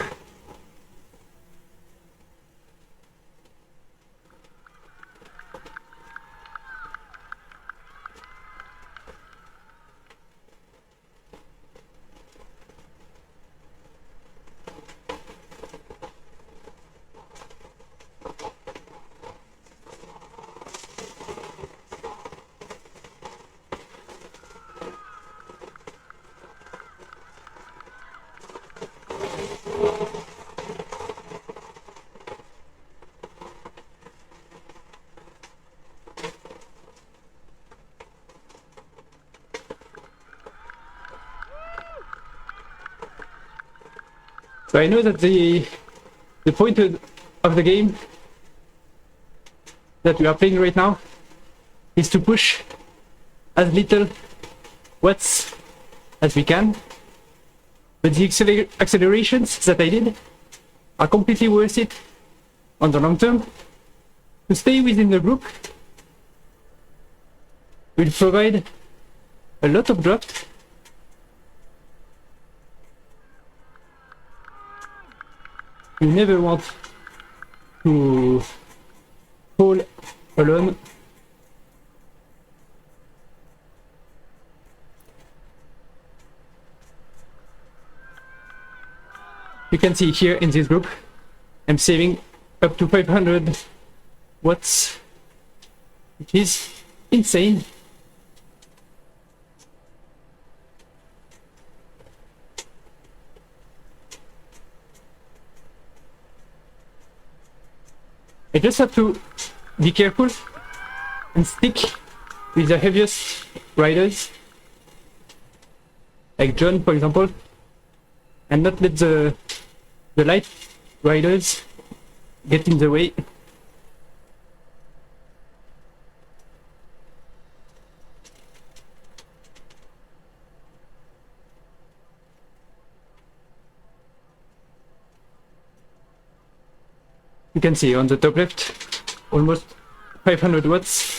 So I know that the point of the game that we are playing right now is to push as little watts as we can, but the accelerations that I did are completely worth it on the long term. To stay within the group will provide a lot of drops. You never want to fall alone. You can see here in this group, I'm saving up to 500 watts, which is insane. I just have to be careful and stick with the heaviest riders, like John for example, and not let the light riders get in the way. You can see on the top left, almost 500 watts.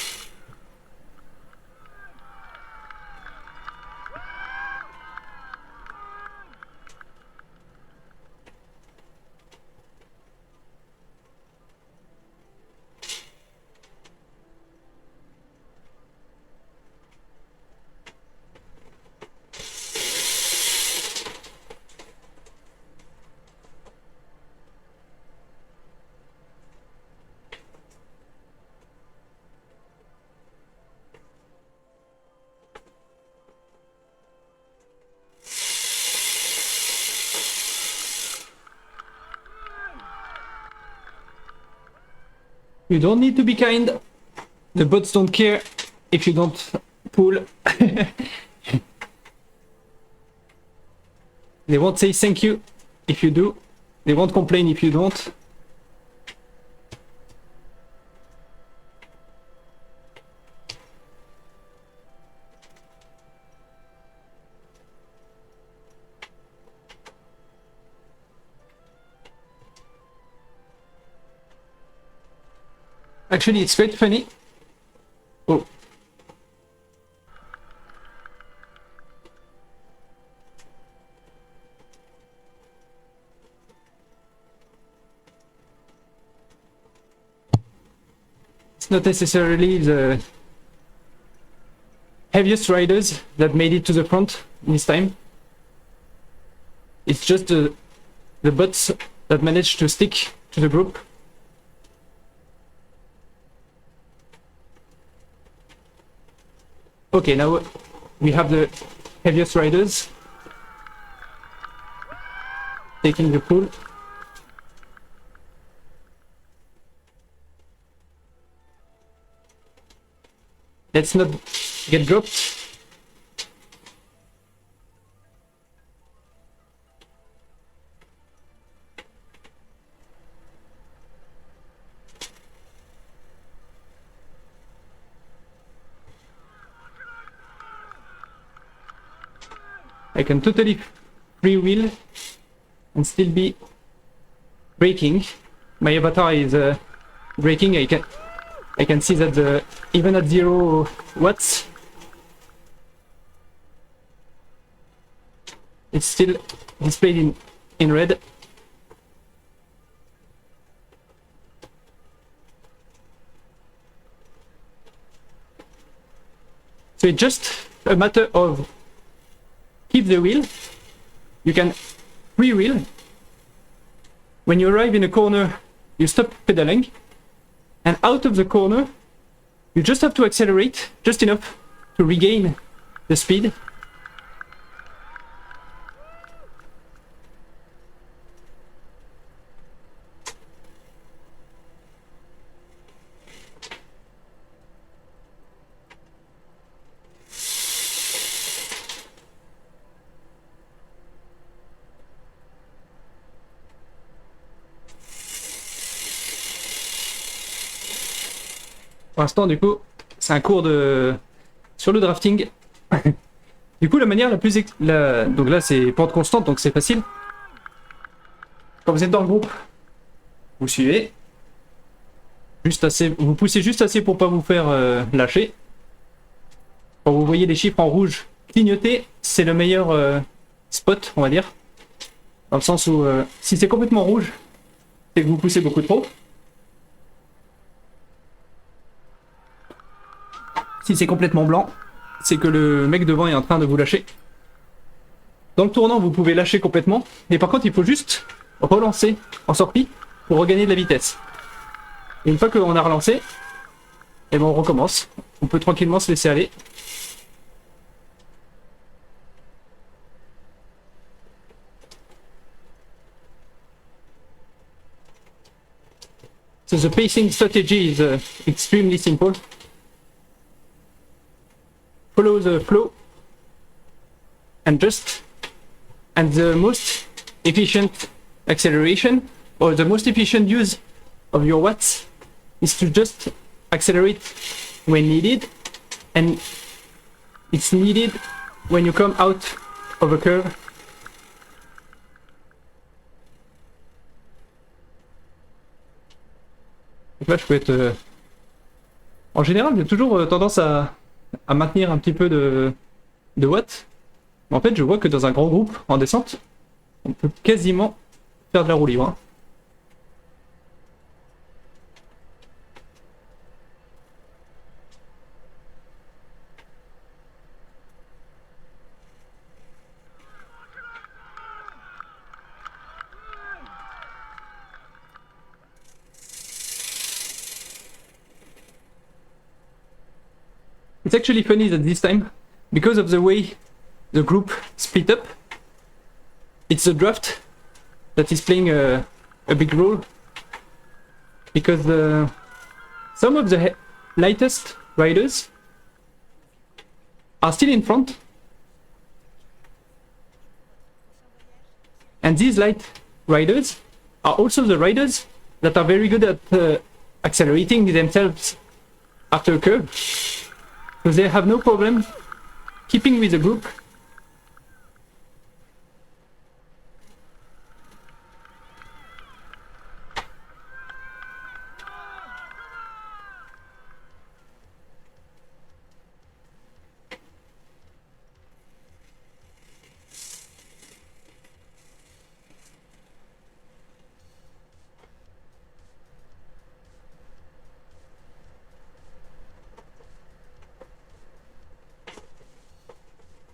You don't need to be kind. The bots don't care if you don't pull. They won't say thank you if you do. They won't complain if you don't. Actually, it's quite funny. Oh. It's not necessarily the heaviest riders that made it to the front this time. It's just the bots that managed to stick to the group. Okay, now we have the heaviest riders taking the pull. Let's not get dropped. I can totally freewheel and still be braking. My avatar is braking. I can see that even at 0 watts, it's still displayed in red. So it's just a matter of keep the wheel. You can freewheel. When you arrive in a corner, you stop pedaling, and out of the corner, you just have to accelerate just enough to regain the speed. Pour l'instant, du coup, c'est un cours sur le drafting. Du coup, la manière la plus... Donc là, c'est pente constante, donc c'est facile. Quand vous êtes dans le groupe, vous suivez. Juste assez... Vous poussez juste assez pour pas vous faire lâcher. Quand vous voyez les chiffres en rouge clignoter, c'est le meilleur spot, on va dire. Dans le sens où, si c'est complètement rouge, c'est que vous poussez beaucoup trop. Si c'est complètement blanc, c'est que le mec devant est en train de vous lâcher. Dans le tournant, vous pouvez lâcher complètement, et par contre, il faut juste relancer en sortie pour regagner de la vitesse. Et une fois qu'on a relancé, et ben on recommence. On peut tranquillement se laisser aller. So the pacing strategy is extremely simple. Follow the flow and the most efficient acceleration or the most efficient use of your watts is to just accelerate when needed, and it's needed when you come out of a curve. là, je peux être... En général, j'ai toujours tendance à maintenir un petit peu de watts. Mais en fait, je vois que dans un grand groupe, en descente, on peut quasiment faire de la roue libre. Hein. It's actually funny that this time, because of the way the group split up, it's the draft that is playing a big role. Because some of the lightest riders are still in front. And these light riders are also the riders that are very good at accelerating themselves after a curve. So they have no problem keeping with the group.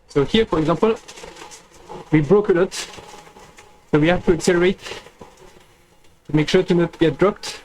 So here, for example, we broke a lot, so we have to accelerate to make sure to not get dropped.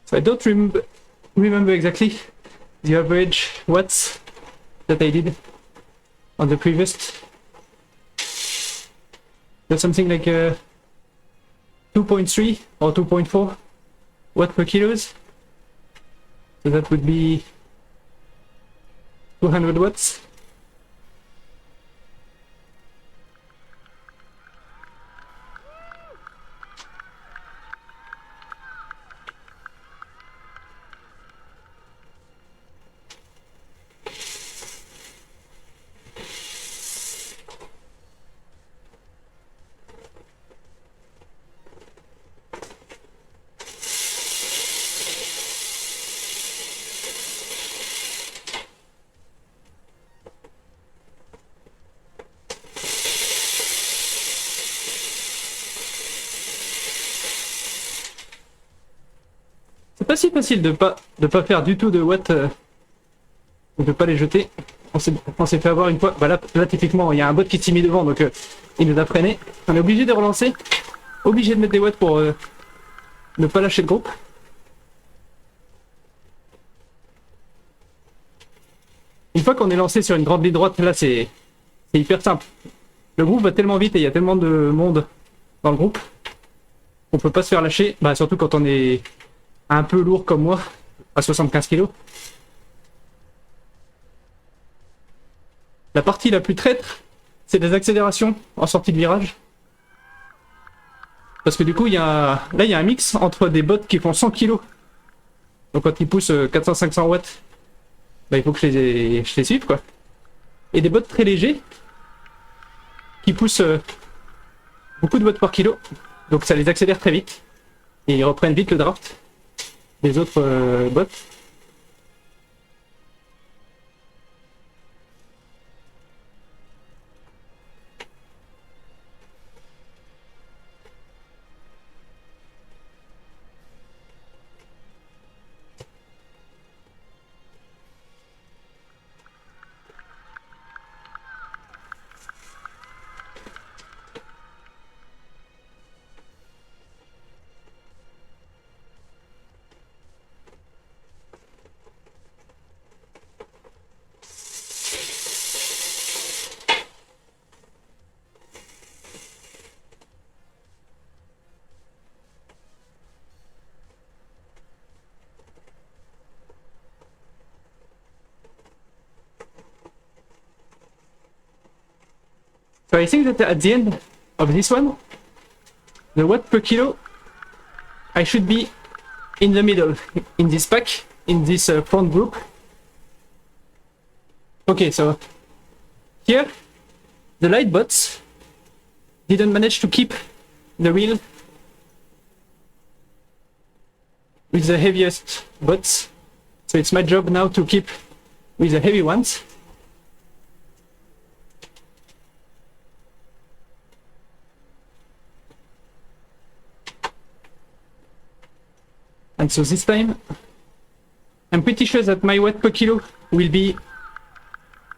So I don't remember exactly the average watts that I did on the previous. That's something like 2.3 or 2.4 watt per kilos. So that would be 200 watts. C'est pas si facile de pas faire du tout de watts, de pas les jeter. On s'est fait avoir une fois. Bah là typiquement il y a un bot qui s'est mis devant donc il nous a freiné. On est obligé de relancer, obligé de mettre des watts pour ne pas lâcher le groupe. Une fois qu'on est lancé sur une grande ligne droite, là c'est hyper simple. Le groupe va tellement vite et il y a tellement de monde dans le groupe qu'on peut pas se faire lâcher, bah surtout quand on est un peu lourd comme moi, à 75 kg. La partie la plus traître, c'est les accélérations en sortie de virage. Parce que du coup, là il y a un mix entre des bots qui font 100 kg. Donc quand ils poussent 400-500 watts, bah, il faut que je les suive quoi. Et des bots très légers qui poussent beaucoup de watts par kilo. Donc ça les accélère très vite. Et ils reprennent vite le draft des autres bots. So I think that at the end of this one, the watt per kilo, I should be in the middle, in this pack, in this front group. Okay, so here, the light bots didn't manage to keep the wheel with the heaviest bots. So it's my job now to keep with the heavy ones. And so this time, I'm pretty sure that my watt per kilo will be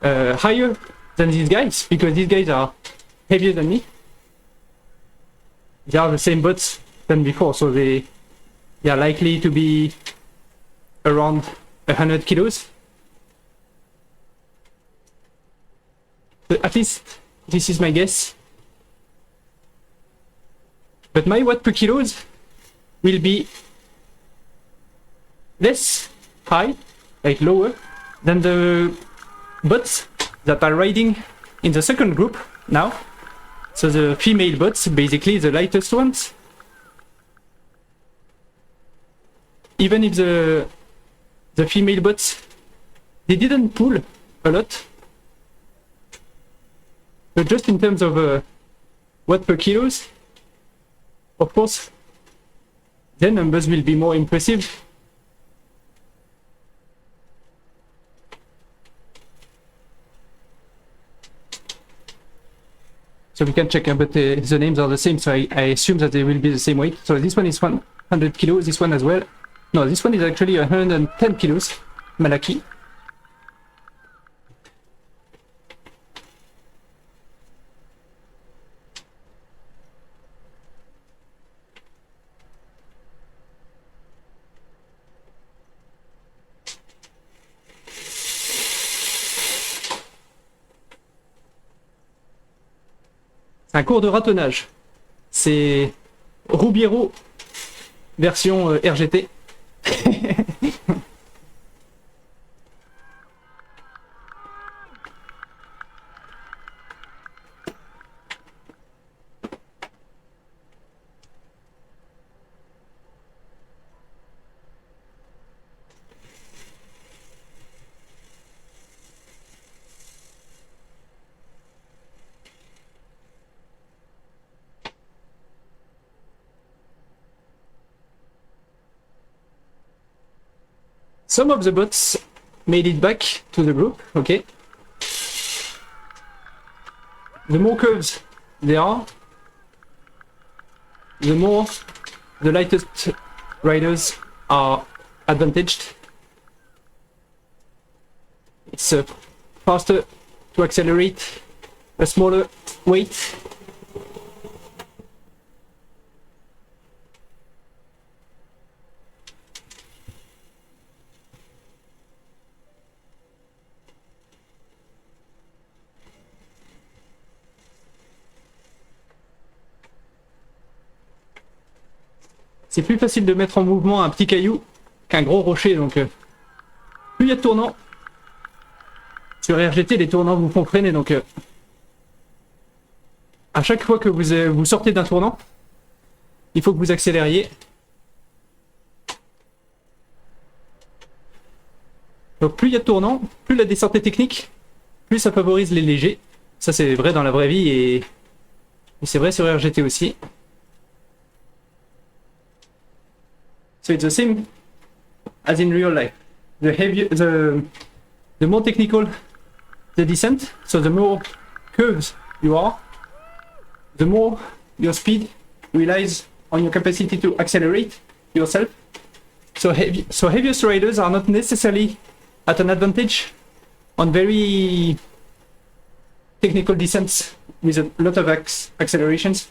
higher than these guys, because these guys are heavier than me. They are the same bots than before, so they are likely to be around 100 kilos. But at least this is my guess. But my watt per kilos will be less high, like lower, than the bots that are riding in the second group now. So the female bots, basically the lightest ones. Even if the female bots, they didn't pull a lot. But just in terms of watt per kilos, of course, their numbers will be more impressive. So we can check, but the names are the same, so I assume that they will be the same weight. So this one is 100 kilos, this one as well. No, this one is actually 110 kilos, Malaki. C'est un cours de ratonnage. C'est Roubiero version RGT. Some of the bots made it back to the group, okay. The more curves there are, the more the lightest riders are advantaged. It's faster to accelerate a smaller weight. C'est plus facile de mettre en mouvement un petit caillou qu'un gros rocher, donc plus il y a de tournants. Sur RGT, les tournants vous font freiner, donc à chaque fois que vous sortez d'un tournant, il faut que vous accélériez. Donc plus il y a de tournants, plus la descente est technique, plus ça favorise les légers. Ça c'est vrai dans la vraie vie et c'est vrai sur RGT aussi. So it's the same as in real life. The more technical the descent, so the more curves you are, the more your speed relies on your capacity to accelerate yourself. So heaviest riders are not necessarily at an advantage on very technical descents with a lot of accelerations.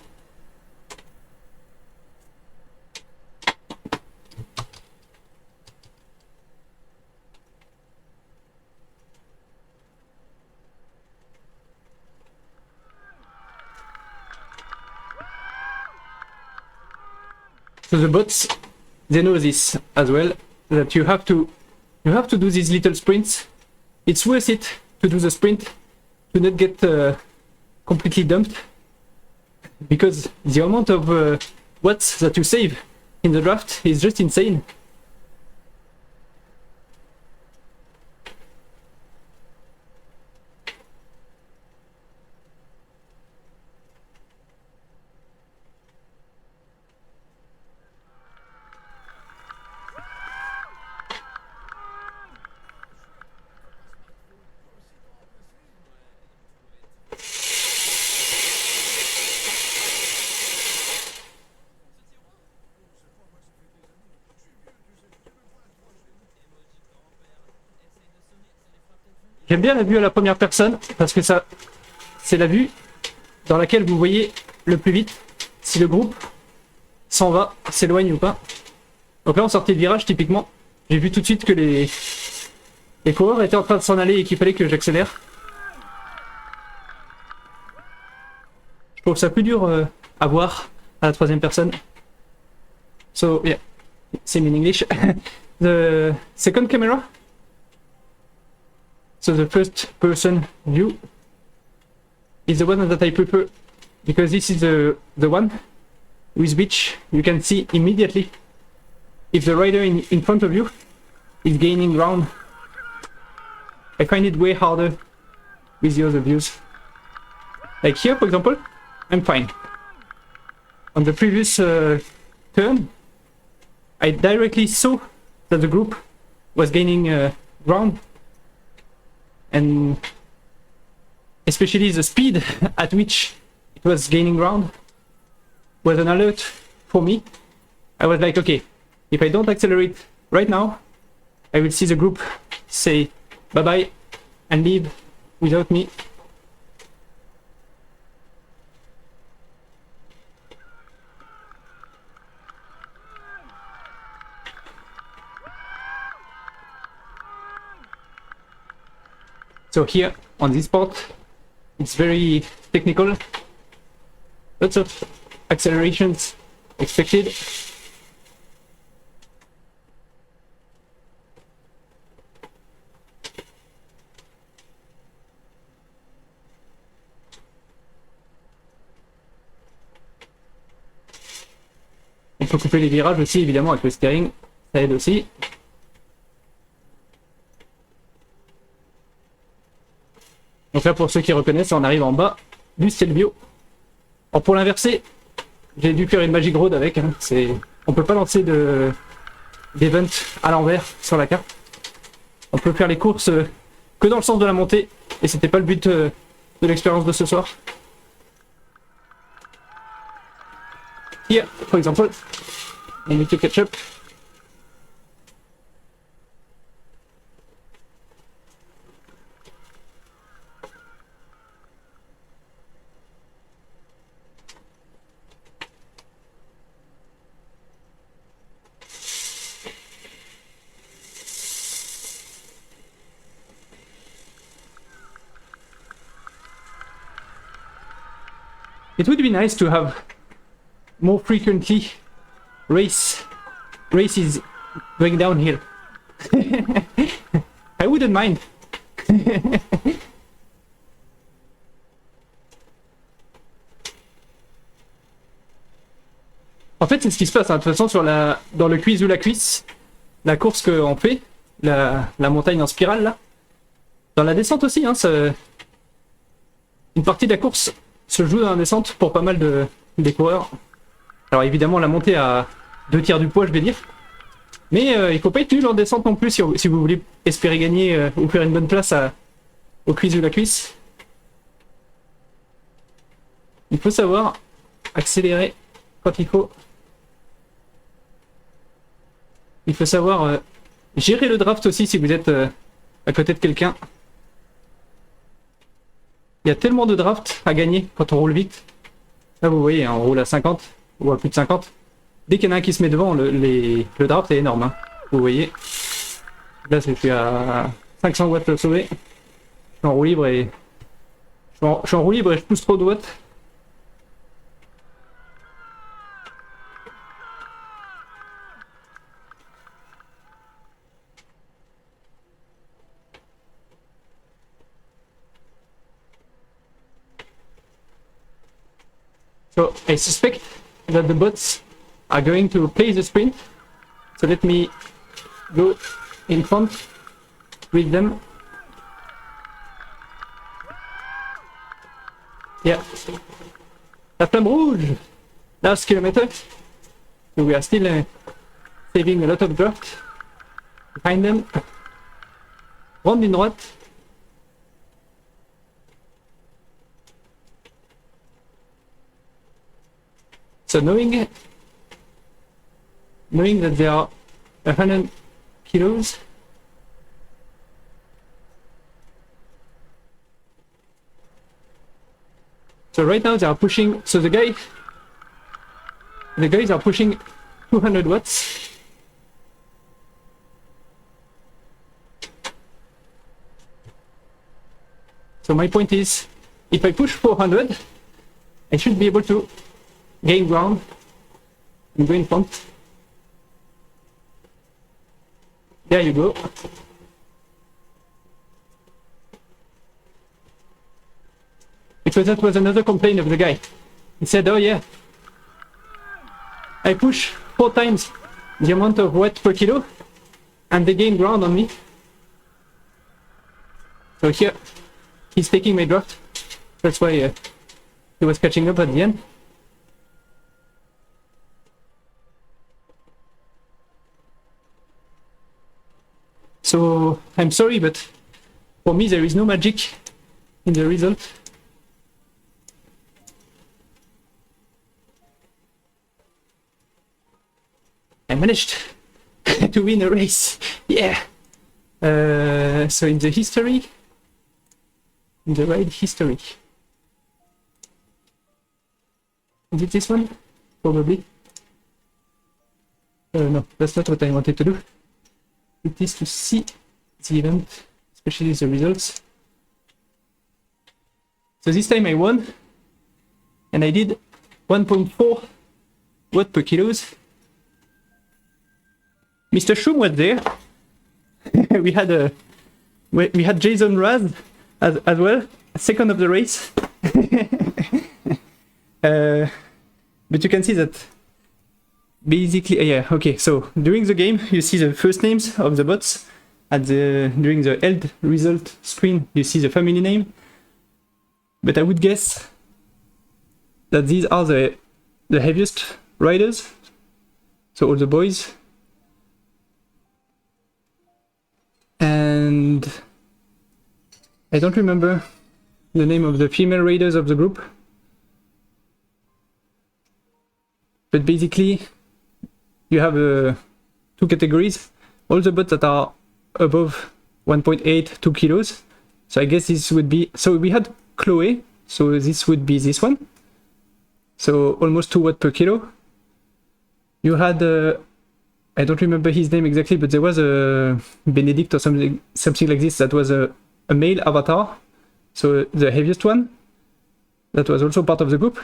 So the bots, they know this as well, that you have to do these little sprints. It's worth it to do the sprint to not get completely dumped because the amount of watts that you save in the draft is just insane. J'aime bien la vue à la première personne parce que ça, c'est la vue dans laquelle vous voyez le plus vite si le groupe s'en va, s'éloigne ou pas. Donc là, en sortie de virage, typiquement, j'ai vu tout de suite que les coureurs étaient en train de s'en aller et qu'il fallait que j'accélère. Je trouve ça plus dur à voir à la troisième personne. So, yeah, same in English. The second camera. So the first person view is the one that I prefer because this is the one with which you can see immediately if the rider in front of you is gaining ground. I find it way harder with the other views. Like here, for example, I'm fine. On the previous turn, I directly saw that the group was gaining ground, and especially the speed at which it was gaining ground was an alert for me. I was like, okay, if I don't accelerate right now, I will see the group say bye-bye and leave without me. So here on this part, it's very technical. Lots of accelerations expected. On peut couper les virages aussi, évidemment, avec le steering. Ça aide aussi. Donc là, pour ceux qui reconnaissent, on arrive en bas du Stelvio. Alors pour l'inverser, j'ai dû faire une Magic Road avec. Hein. On peut pas lancer d'event à l'envers sur la carte. On peut faire les courses que dans le sens de la montée. Et c'était pas le but de l'expérience de ce soir. Here, for example, I need to catch up. It would be nice to have more frequently races going downhill. I wouldn't mind. En fait, c'est ce qui se passe. Hein. De toute façon, dans le quiz ou la cuisse, la course qu'on fait, la montagne en spirale là, dans la descente aussi, hein, une partie de la course se joue dans la descente pour pas mal des coureurs. Alors évidemment la montée à 2/3 du poids, je vais dire, mais il faut pas être nul en descente non plus si vous voulez espérer gagner ou faire une bonne place au quiz ou la cuisse. Il faut savoir accélérer quand il faut. Il faut savoir gérer le draft aussi si vous êtes à côté de quelqu'un. Il y a tellement de drafts à gagner quand on roule vite. Là, vous voyez, on roule à 50 ou à plus de 50. Dès qu'il y en a un qui se met devant, le draft est énorme. Hein. Vous voyez. Là, je suis à 500 watts sauvé. Je suis en roue libre et je pousse trop de watts. So I suspect that the bots are going to play the sprint. So let me go in front with them. Yeah. La flamme rouge! Last kilometer. So we are still saving a lot of dirt. Behind them. Round in droite. So knowing that they are 100 kilos, so right now they are pushing, so the guys are pushing 200 watts. So my point is, if I push 400, I should be able to gain ground and go in front. There you go. Because that was another complaint of the guy. He said, oh yeah, I push 4 times the amount of watt per kilo and they gain ground on me. So here, he's taking my draft. That's why he was catching up at the end. So I'm sorry, but for me there is no magic in the result. I managed to win a race. Yeah. So in the history, in the ride history, is it this one? Probably. No, that's not what I wanted to do. It is to see the event, especially the results. So this time I won, and I did 1.4 watt per kilos. Mr. Schum was there. we had Jason Raz as well, second of the race. But you can see that basically, yeah, okay, so during the game you see the first names of the bots. During the end result screen you see the family name. But I would guess that these are the heaviest riders, so all the boys. And I don't remember the name of the female raiders of the group. But basically, you have 2 categories. All the bots that are above 1.8, 2 kilos. So I guess this would be, so we had Chloe, so this would be this one. So almost 2 watt per kilo. You had, I don't remember his name exactly, but there was a Benedict or something like this that was a male avatar. So the heaviest one, that was also part of the group.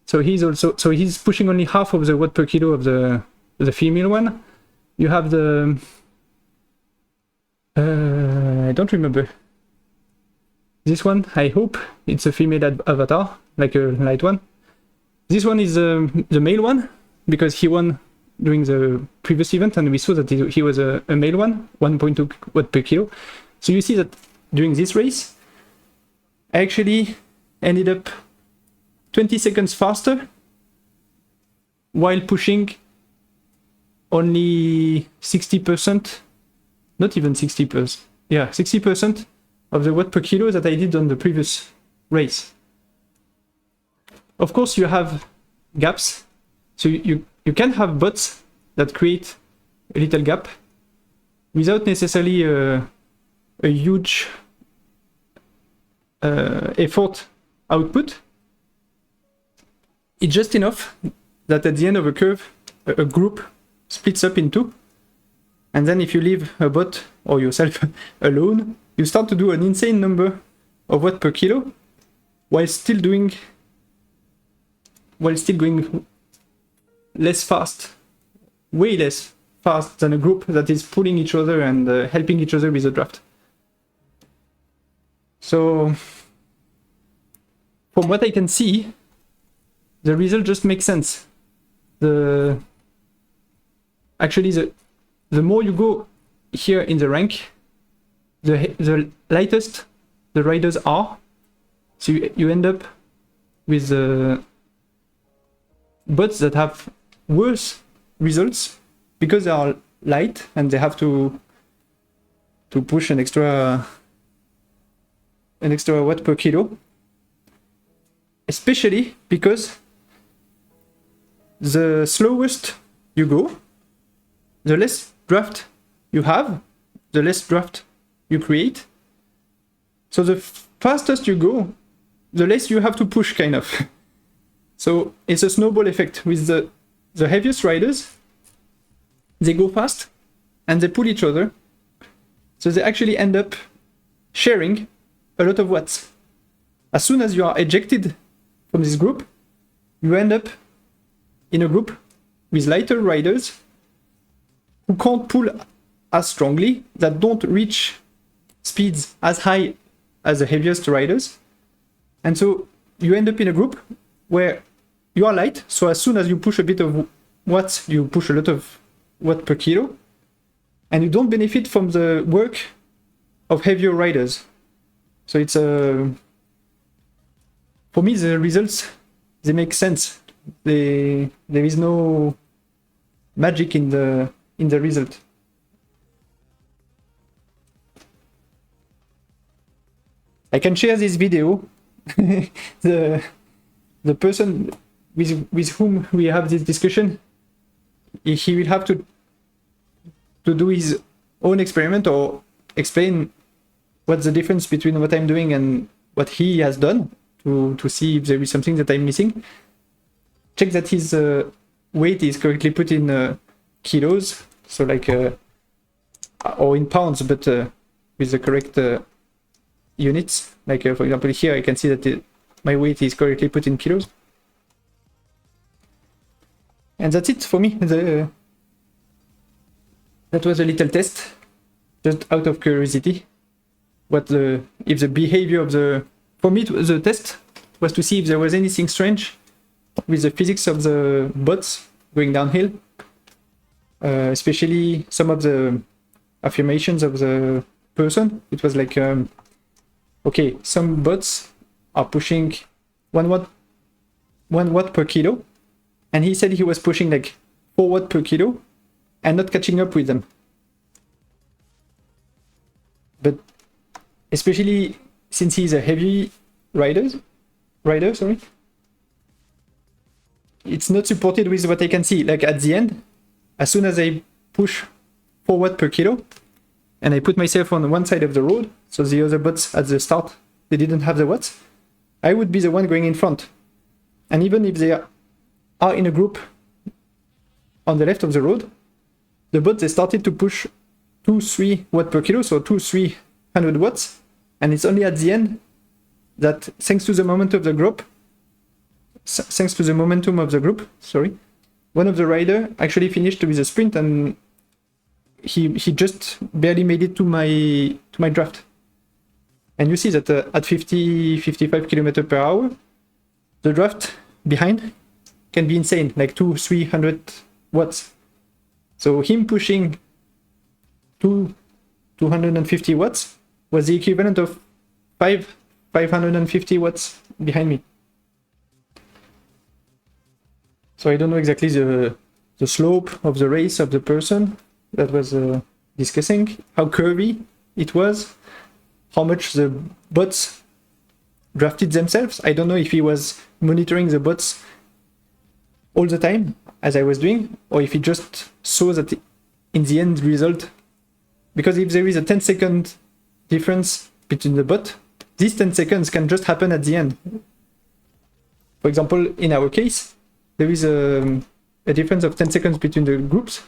So he's pushing only half of the watt per kilo of the female one. You have the I don't remember this one. I hope it's a female avatar, like a light one. This one is the male one because he won during the previous event, and we saw that he was a male one, 1.2 watt per kilo. So you see that during this race, I actually ended up 20 seconds faster while pushing only 60%, not even 60%, yeah, 60% of the watt per kilo that I did on the previous race. Of course, you have gaps, so you can have bots that create a little gap without necessarily a huge effort output. It's just enough that at the end of a curve, a group splits up in 2. And then if you leave a bot or yourself alone, you start to do an insane number of watt per kilo while still going less fast, way less fast than a group that is pulling each other and helping each other with the draft. So from what I can see, the result just makes sense. Actually, the more you go here in the rank, the lightest the riders are. So you end up with bots that have worse results because they are light and they have to push an extra watt per kilo, especially because the slowest you go, the less draft you have, the less draft you create. So the fastest you go, the less you have to push, kind of. So it's a snowball effect. With the heaviest riders, they go fast and they pull each other. So they actually end up sharing a lot of watts. As soon as you are ejected from this group, you end up in a group with lighter riders who can't pull as strongly, that don't reach speeds as high as the heaviest riders. And so you end up in a group where you are light, so as soon as you push a bit of watts, you push a lot of watt per kilo, and you don't benefit from the work of heavier riders. So it's for me, the results, they make sense. There is no magic in the result. I can share this video. the person with whom we have this discussion, he will have to do his own experiment or explain what's the difference between what I'm doing and what he has done to see if there is something that I'm missing. Check that his weight is correctly put in kilos, so like or in pounds, but with the correct units. Like for example, here I can see that my weight is correctly put in kilos. And that's it for me. That was a little test, just out of curiosity. If the behavior of for me the test was to see if there was anything strange with the physics of the bots going downhill, especially some of the affirmations of the person. It was like, okay, some bots are pushing 1 watt per kilo, and he said he was pushing like 4 watt per kilo and not catching up with them. But especially since he's a heavy rider, sorry, it's not supported with what I can see. Like at the end, as soon as I push 4 watt per kilo and I put myself on one side of the road, so the other bots at the start, they didn't have the watts, I would be the one going in front. And even if they are in a group on the left of the road, the bots, they started to push 2-3 watt per kilo, so 300 watts, and it's only at the end that thanks to the momentum of the group, sorry, one of the rider actually finished with a sprint, and he just barely made it to my draft. And you see that at 50-55 km per hour, the draft behind can be insane, like 200-300 watts. So him pushing 250 watts was the equivalent of 550 watts behind me. So I don't know exactly the slope of the race of the person that was discussing, how curvy it was, how much the bots drafted themselves. I don't know if he was monitoring the bots all the time, as I was doing, or if he just saw that in the end result. Because if there is a 10-second difference between the bot, these 10 seconds can just happen at the end. For example, in our case, there is a difference of 10 seconds between the groups,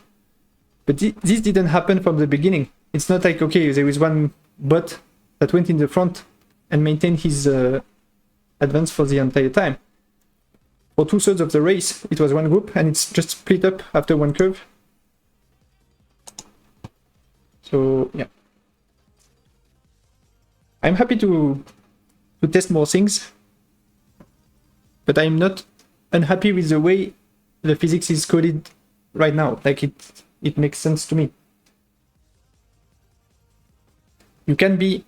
but this didn't happen from the beginning. It's not like, okay, there is one bot that went in the front and maintained his advance for the entire time. For 2/3 of the race, it was one group, and it's just split up after one curve. So yeah, I'm happy to test more things, but I'm not unhappy with the way the physics is coded right now. Like it makes sense to me. You can be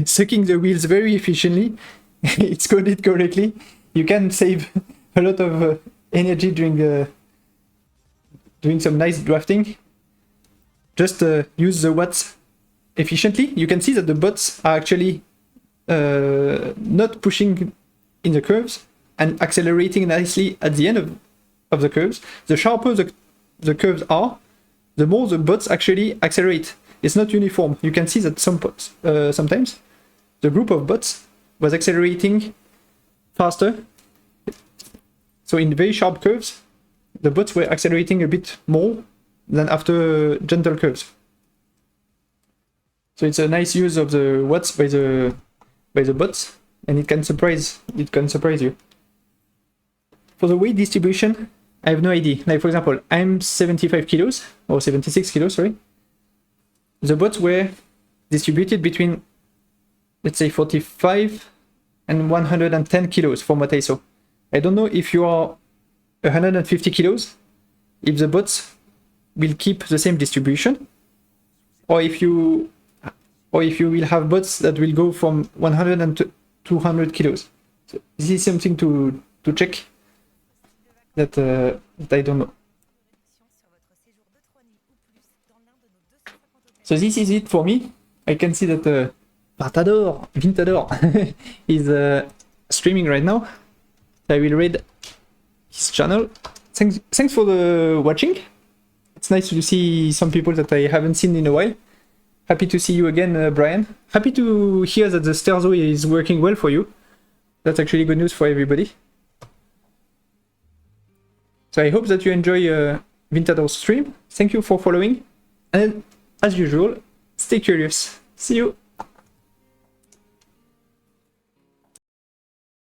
sucking the wheels very efficiently. It's coded correctly. You can save a lot of energy during doing some nice drafting. Just use the watts efficiently. You can see that the bots are actually not pushing in the curves and accelerating nicely at the end of the curves. The sharper the curves are, the more the bots actually accelerate. It's not uniform. You can see that sometimes the group of bots was accelerating faster. So in very sharp curves, the bots were accelerating a bit more than after gentle curves. So it's a nice use of the watts by the bots, and it can surprise you. For the weight distribution, I have no idea. Like for example, I'm 75 kilos or 76 kilos, sorry. The bots were distributed between, let's say, 45 and 110 kilos from what I saw. I don't know if you are 150 kilos, if the bots will keep the same distribution, or if you will have bots that will go from 100 and 200 kilos. So this is something to check that I don't know. So this is it for me. I can see that Vintador is streaming right now. I will read his channel. Thanks for the watching. It's nice to see some people that I haven't seen in a while. Happy to see you again, Brian. Happy to hear that the Sterzo is working well for you. That's actually good news for everybody. So I hope that you enjoy Vintador's stream. Thank you for following. And as usual, stay curious. See you!